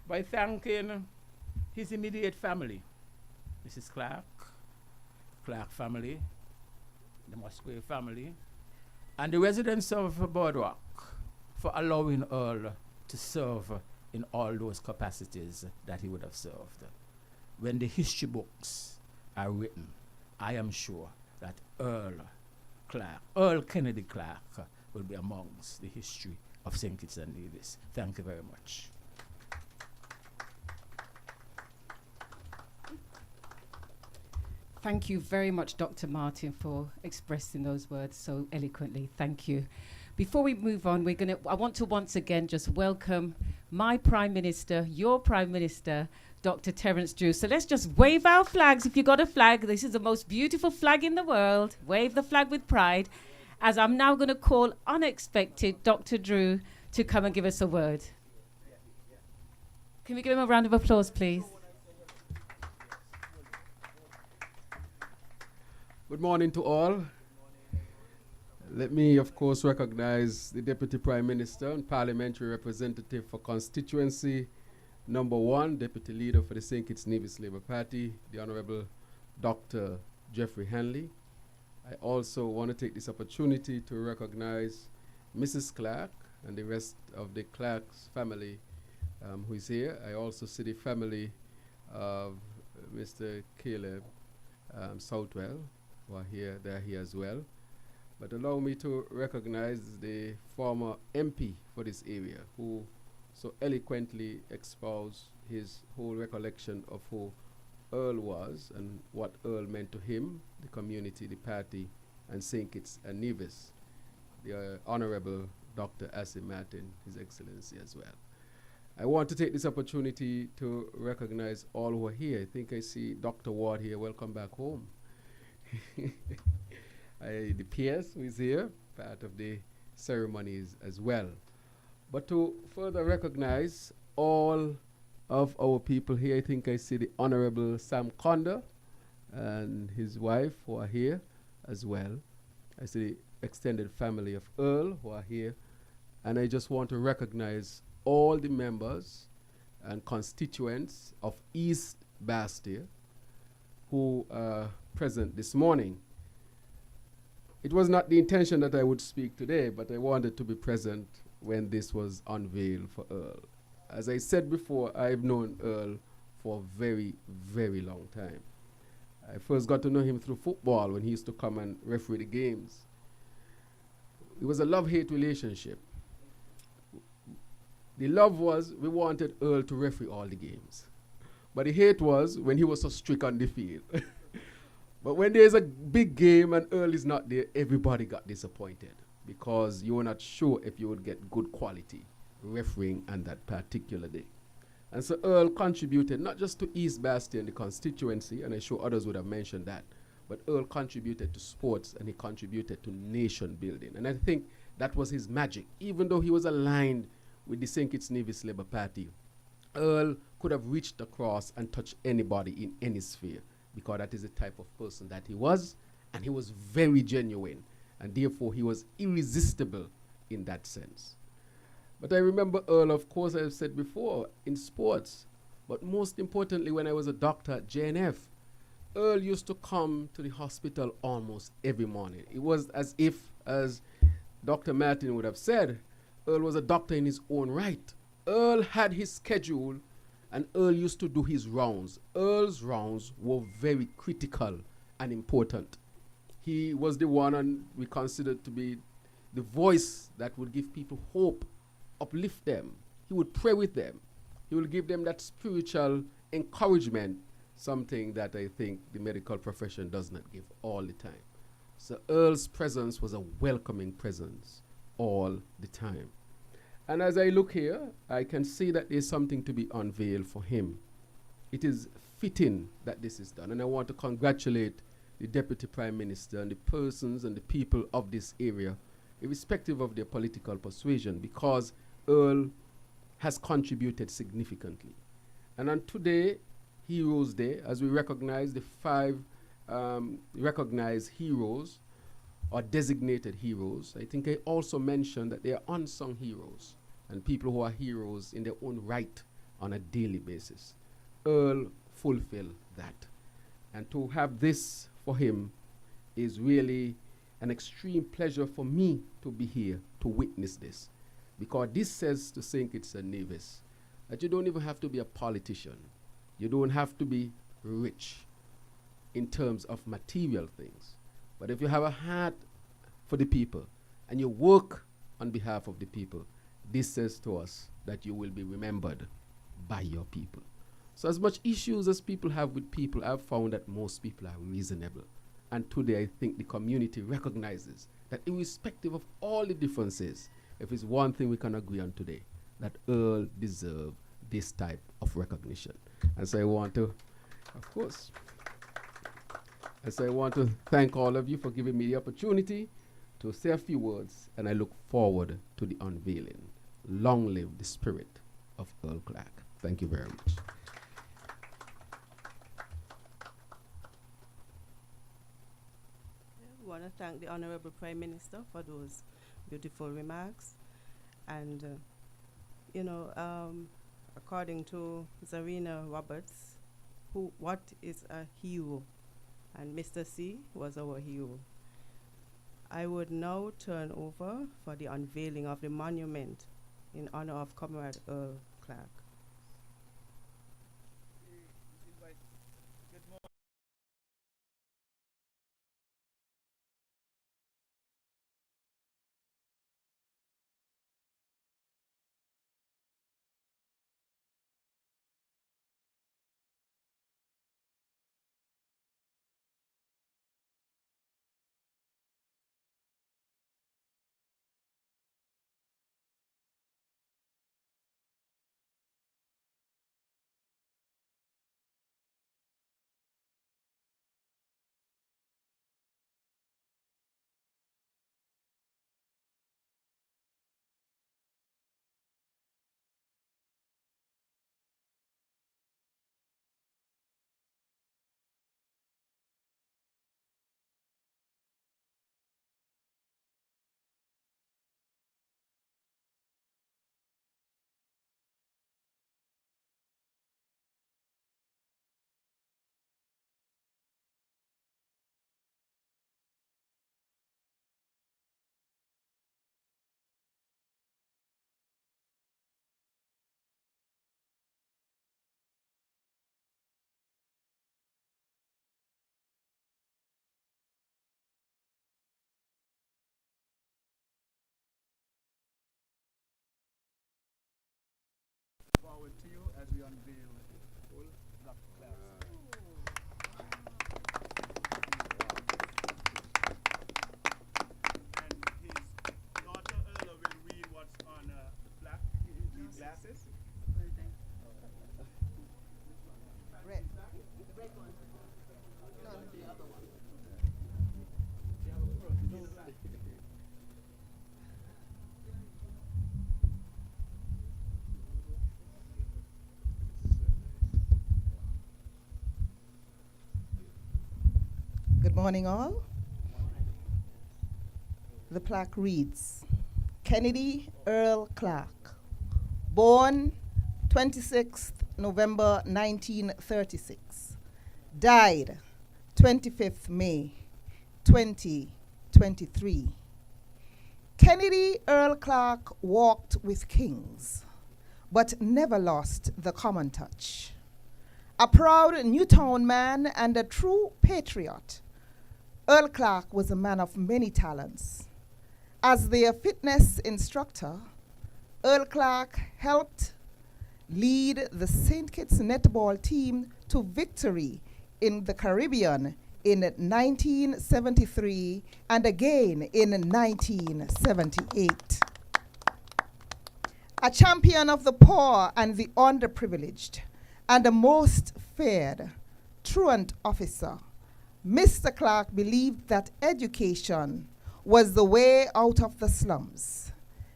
by thanking his immediate family, Mrs. Clark family, the Musgrave family, and the residents of Boardwalk for allowing Earl to serve in all those capacities that he would have served. When the history books are written, I am sure that Earl Kennedy Clark will be amongst the history of St. Kitts and Nevis. Thank you very much. Thank you very much, Dr. Martin, for expressing those words so eloquently. Thank you. Before we move on, I want to once again just welcome my Prime Minister, your Prime Minister, Dr. Terence Drew. So let's just wave our flags. If you got a flag, this is the most beautiful flag in the world. Wave the flag with pride. As I'm now going to call unexpected Dr. Drew to come and give us a word. Can we give him a round of applause, please? Good morning to all. Let me, of course, recognize the Deputy Prime Minister and Parliamentary Representative for Constituency Number 1, Deputy Leader for the St. Kitts-Nevis Labour Party, the Honourable Dr. Geoffrey Hanley. I also want to take this opportunity to recognize Mrs. Clark and the rest of the Clark's family who is here. I also see the family of Mr. Caleb Southwell, who are here, they're here as well. But allow me to recognize the former MP for this area who so eloquently espoused his whole recollection of who Earl was and what Earl meant to him, the community, the party, and St. Kitts and Nevis, the Honorable Dr. Assey Martin, His Excellency as well. I want to take this opportunity to recognize all who are here. I think I see Dr. Ward here. Welcome back home. The PS who is here, part of the ceremonies as well. But to further recognize all of our people here, I think I see the Honorable Sam Conda and his wife who are here as well. I see the extended family of Earl who are here. And I just want to recognize all the members and constituents of East Basseterre who are present this morning. It was not the intention that I would speak today, but I wanted to be present when this was unveiled for Earl. As I said before, I've known Earl for a very, very long time. I first got to know him through football when he used to come and referee the games. It was a love-hate relationship. The love was we wanted Earl to referee all the games. But the hate was when he was so strict on the field. But when there's a big game and Earl is not there, everybody got disappointed because you were not sure if you would get good quality refereeing on that particular day. And so Earl contributed not just to East Basseterre and the constituency, and I'm sure others would have mentioned that, but Earl contributed to sports and he contributed to nation building. And I think that was his magic. Even though he was aligned with the St. Kitts-Nevis Labour Party, Earl could have reached across and touched anybody in any sphere, because that is the type of person that he was, and he was very genuine, and therefore he was irresistible in that sense. But I remember Earl, of course, I've said before, in sports, but most importantly when I was a doctor at JNF, Earl used to come to the hospital almost every morning. It was as if, as Dr. Martin would have said, Earl was a doctor in his own right. Earl had his schedule, and Earl used to do his rounds. Earl's rounds were very critical and important. He was the one, and we considered to be the voice that would give people hope, uplift them. He would pray with them. He will give them that spiritual encouragement, something that I think the medical profession does not give all the time. So Earl's presence was a welcoming presence all the time. And as I look here, I can see that there's something to be unveiled for him. It is fitting that this is done. And I want to congratulate the Deputy Prime Minister and the persons and the people of this area, irrespective of their political persuasion, because Earl has contributed significantly. And on today, Heroes Day, as we recognize the 5 recognized heroes or designated heroes, I think I also mentioned that they are unsung heroes and people who are heroes in their own right on a daily basis. Earl fulfilled that. And to have this for him is really an extreme pleasure for me to be here to witness this. Because this says to St. Kitts-Nevis that you don't even have to be a politician. You don't have to be rich in terms of material things. But if you have a heart for the people and you work on behalf of the people, this says to us that you will be remembered by your people. So as much issues as people have with people, I've found that most people are reasonable. And today I think the community recognizes that irrespective of all the differences, if it's one thing we can agree on today, that Earl deserves this type of recognition. And so I want to, of course, and so I want to thank all of you for giving me the opportunity to say a few words, and I look forward to the unveiling. Long live the spirit of Earl Clark. Thank you very much. We want to thank the Honorable Prime Minister for those beautiful remarks. And, according to Zarina Roberts, what is a hero? And Mr. C was our hero. I would now turn over for the unveiling of the monument in honor of Comrade Earl Clark. Forward to you as we unveil full Dr. Clark. And his daughter Erla will read what's on the plaque. Read glasses. Red. The red one. No, the other one. Good morning, all. The plaque reads, Kennedy Earl Clark, born 26th November 1936, died 25th May 2023. Kennedy Earl Clark walked with kings, but never lost the common touch. A proud Newtown man and a true patriot, Earl Clark was a man of many talents. As their fitness instructor, Earl Clark helped lead the St. Kitts netball team to victory in the Caribbean in 1973 and again in 1978. A champion of the poor and the underprivileged, and a most feared truant officer, Mr. Clark believed that education was the way out of the slums.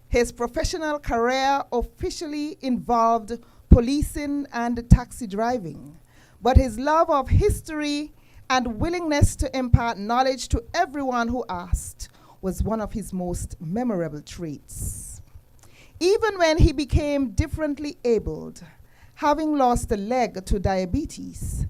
His professional career officially involved policing and taxi driving, but his love of history and willingness to impart knowledge to everyone who asked was one of his most memorable traits. Even when he became differently abled, having lost a leg to diabetes,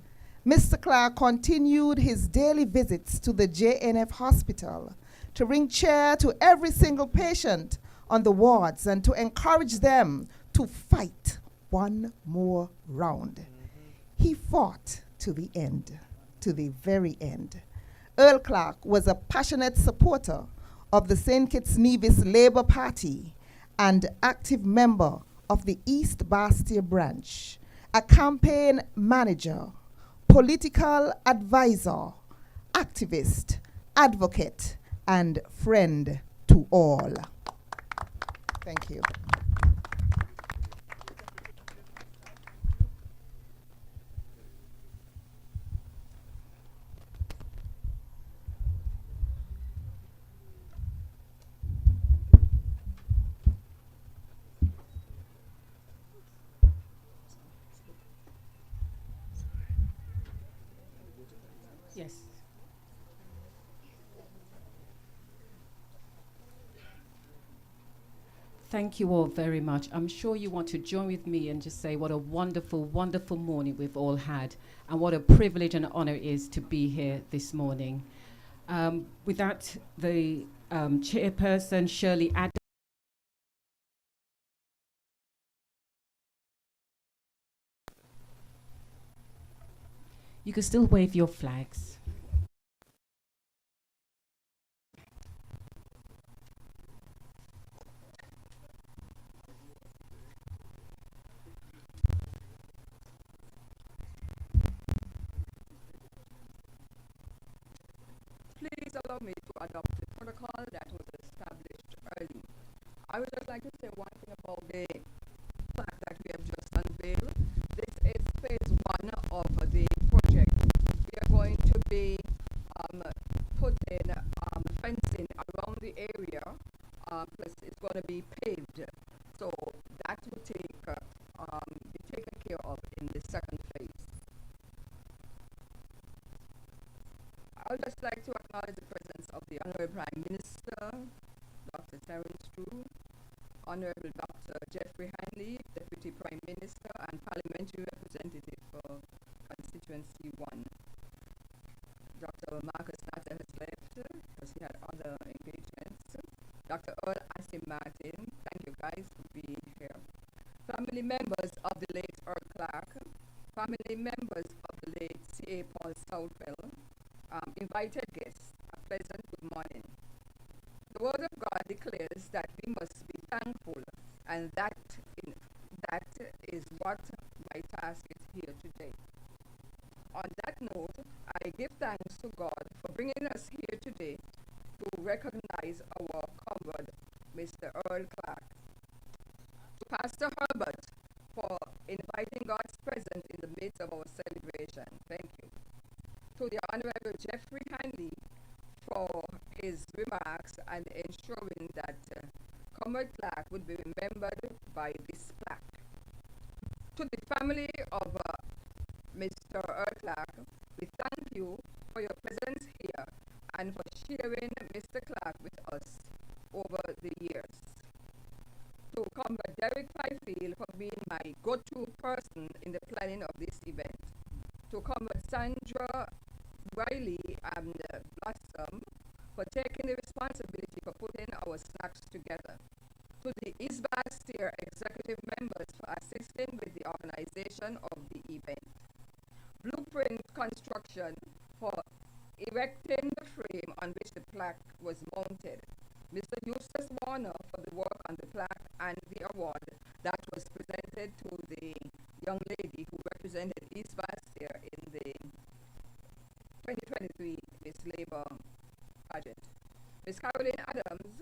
Mr. Clark continued his daily visits to the JNF hospital to bring cheer to every single patient on the wards and to encourage them to fight one more round. He fought to the end, to the very end. Earl Clark was a passionate supporter of the St. Kitts-Nevis Labour Party and active member of the East Basseterre branch, a campaign manager, political advisor, activist, advocate, and friend to all. Thank you. Yes. Thank you all very much. I'm sure you want to join with me and just say what a wonderful, wonderful morning we've all had, and what a privilege and honor it is to be here this morning. With that, the chairperson, Shirley Adams. You can still wave your flags. Please allow me to adopt the protocol that was established early. I would just like to say one thing about the plaque that we have just unveiled. This is phase one of the project. We are going to be putting fencing around the area, plus it's going to be paved. So that will be taken care of in the second phase. I would just like to acknowledge the presence of the Honorable Prime Minister, Dr. Terence True, Honorable Dr.Geoffrey Hanley, Deputy Prime Minister and Parliamentary Representative for Constituency 1. Dr. Marcus Natter has left because he had other engagements. Dr. Earl Assim Martin, thank you guys for being here. Family members of the late Earl Clark, family members of the late C.A. Paul Southwell, invited guests, a pleasant good morning. The Word of God declares that we must be thankful, and that is what my task is here today. On that note, I give thanks to God for bringing us here today to recognize our comrade, Mr. Earl Clark. To Pastor Herbert for inviting God's presence in the midst of our celebration. Thank you. To the Honorable Geoffrey Hanley for his remarks and ensuring that Comrade Clark would be remembered by this plaque. To the family of Mr. Earl Clark, we thank you for your presence here and for sharing Mr. Clark with us over the years. To Comrade Derek Fifield for being my go-to person in the planning of this event. To Comrade Sandra Riley and Blossom for taking the responsibility for putting our snacks together. To the East Basseterre executive members for assisting with the organization of the event. Blueprint Construction for erecting the frame on which the plaque was mounted. Mr. Eustace Warner for the work on the plaque and the award that was presented to the young lady who represented East Basseterre in the 2023 Miss Labour pageant. Ms. Caroline Adams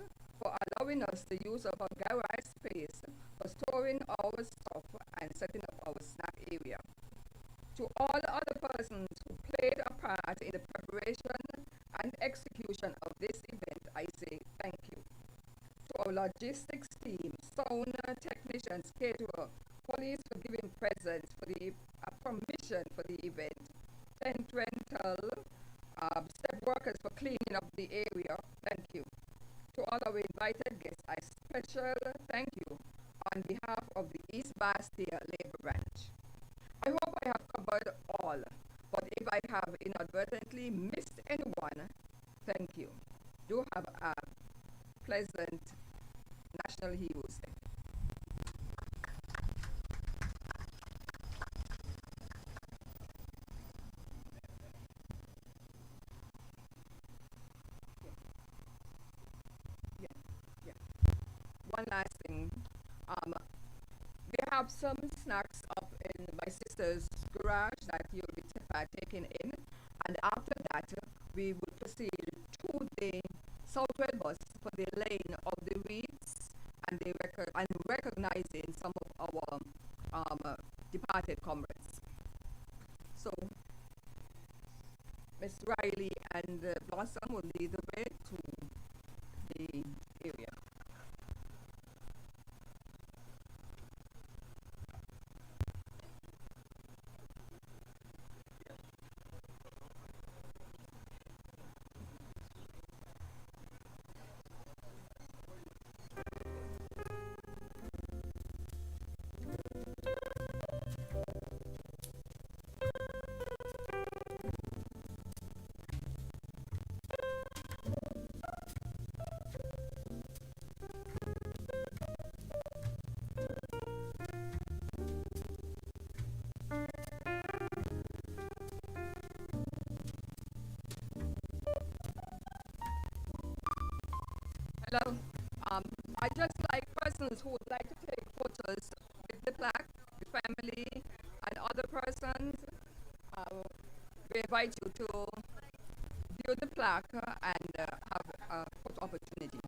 for allowing us the use of our garage space for storing our stuff and setting up our snack area. To all other persons who played a part in the preparation and execution of this event, I say thank you. To our logistics team, sound technicians, caterer, police for giving presents for the permission for the event, tent rental, step workers for cleaning up the area, thank you. To all our invited guests, I special thank you on behalf of the East Basseterre Labour Branch. I hope I have covered all, but if I have inadvertently missed anyone, thank you. Do have a pleasant National Heroes Day. One last thing. We have some snacks up in my sister's garage that you'll be partaking in, and after that, we will proceed to the Southwell bus for the lane of the Wreaths and recognizing some of our departed comrades. So, Ms. Riley and Blossom will lead the way to the area. Hello. I just like persons who would like to take photos with the plaque, the family, and other persons. We invite you to view the plaque and have a photo opportunity.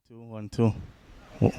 Two, 1, 2. Oh.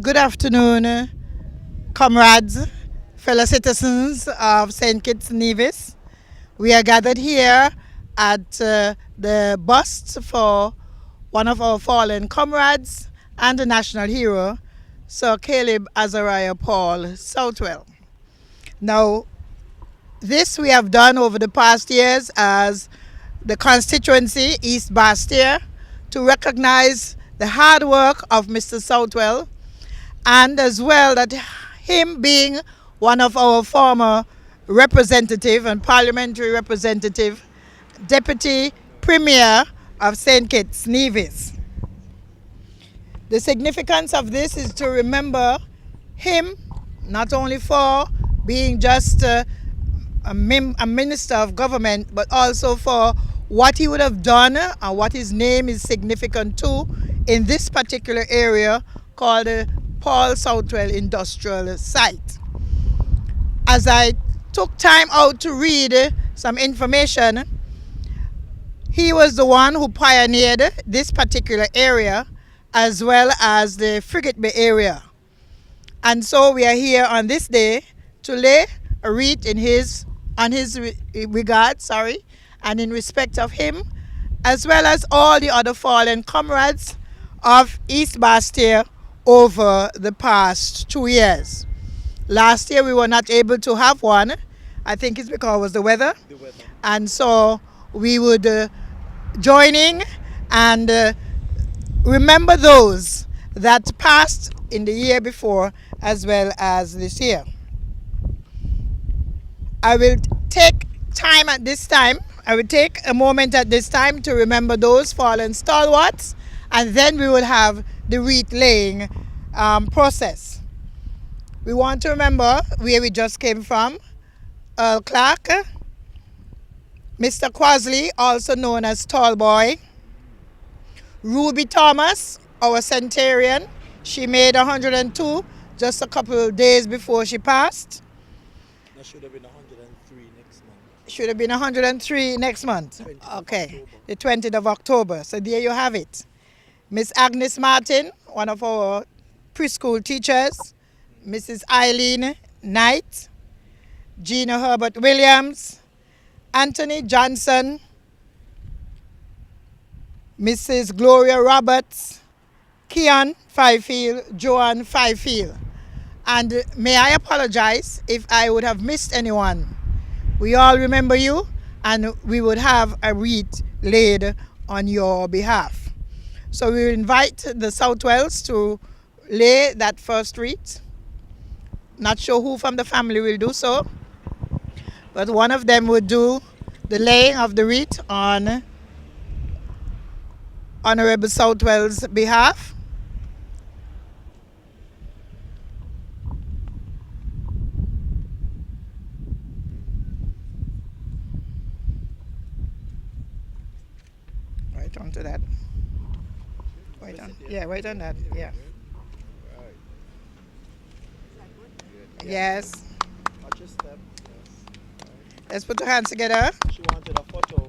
Good afternoon, comrades, fellow citizens of St. Kitts-Nevis. We are gathered here at the bust for one of our fallen comrades and a national hero, Sir Caleb Azariah Paul Southwell. Now, this we have done over the past years as the constituency, East Basseterre, to recognize the hard work of Mr. Southwell, and as well that him being one of our former representative and parliamentary representative, Deputy Premier of St. Kitts-Nevis. The significance of this is to remember him, not only for being just a minister of government, but also for what he would have done and what his name is significant to in this particular area called the Paul Southwell Industrial Site. As I took time out to read some information, he was the one who pioneered this particular area as well as the Frigate Bay area. And so we are here on this day to lay a wreath on his regard, and in respect of him, as well as all the other fallen comrades of East Basseterre over the past 2 years. Last year we were not able to have one. I think it's because it was the weather. And so we would join in and remember those that passed in the year before as well as this year. I will take a moment at this time to remember those fallen stalwarts, and then we will have the wreath laying process. We want to remember where we just came from: Earl Clark, Mr. Quasley, also known as Tall Boy, Ruby Thomas, our centurion. She made 102 just a couple of days before she passed. That should have been 103 next month. Should have been 103 next month. Okay, the 20th of October. So there you have it. Miss Agnes Martin, one of our preschool teachers. Mrs. Eileen Knight, Gina Herbert Williams, Anthony Johnson, Mrs. Gloria Roberts, Keon Fifield, Joanne Fifield. And may I apologize if I would have missed anyone. We all remember you, and we would have a wreath laid on your behalf. So we invite the Southwells to lay that first wreath. Not sure who from the family will do so, but one of them would do the laying of the wreath on Honorable Southwell's behalf. Right on to that. Right on. Yeah, right on that. Yeah. Yes. Watch your step. Yes. Let's put our hands together. She wanted a photo.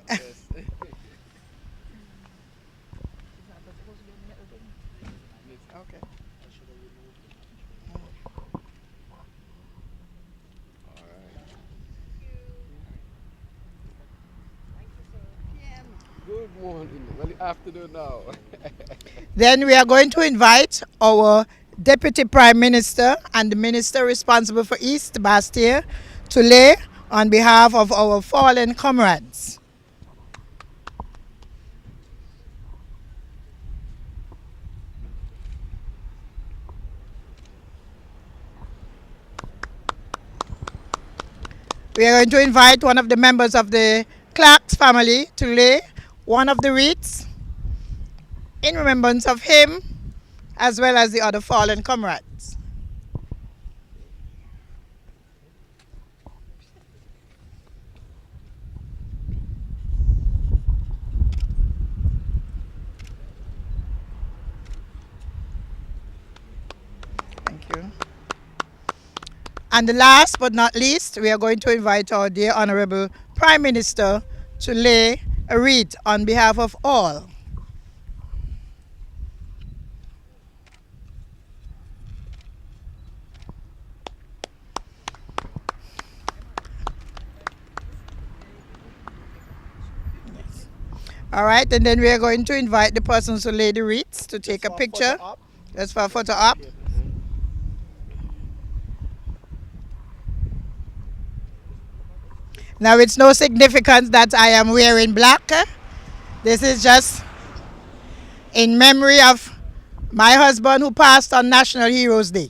Yes. Okay. Good morning. Well, afternoon now. Then we are going to invite our Deputy Prime Minister and the Minister responsible for East Basseterre to lay on behalf of our fallen comrades. We are going to invite one of the members of the Clark's family to lay one of the wreaths in remembrance of him as well as the other fallen comrades. Thank you. And the last but not least, we are going to invite our dear Honorable Prime Minister to lay a wreath on behalf of all. All right, and then we are going to invite the persons who lay the wreaths to take a picture. That's for a photo op. Now it's no significance that I am wearing black. This is just in memory of my husband who passed on National Heroes Day.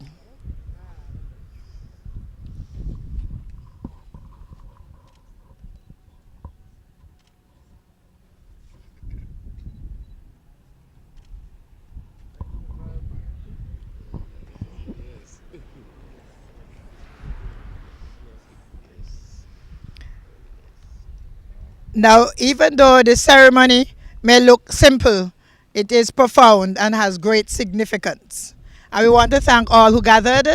Now, even though the ceremony may look simple, it is profound and has great significance. And we want to thank all who gathered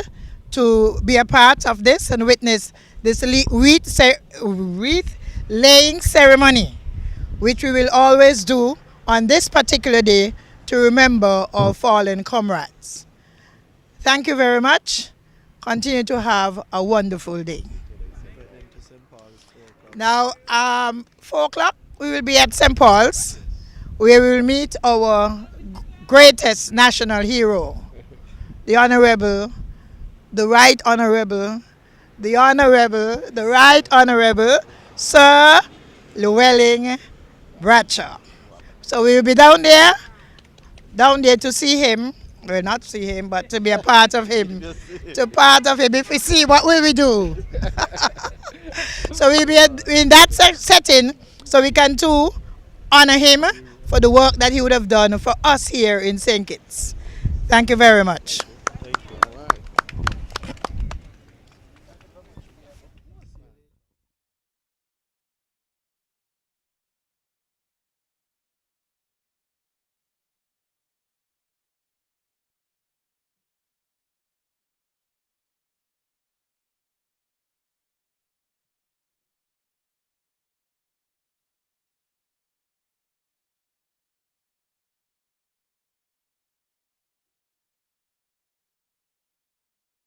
to be a part of this and witness this wreath laying ceremony, which we will always do on this particular day to remember our fallen comrades. Thank you very much. Continue to have a wonderful day. Now, 4 o'clock, we will be at St. Paul's, where we will meet our greatest national hero, the Honorable, the Right Honorable, the Right Honorable Sir Llewellyn Bradshaw. So we will be down there to see him. Well, not see him, but to be a part of him. If we see, what will we do? So we'll be in that setting so we can too honor him for the work that he would have done for us here in St. Kitts. Thank you very much.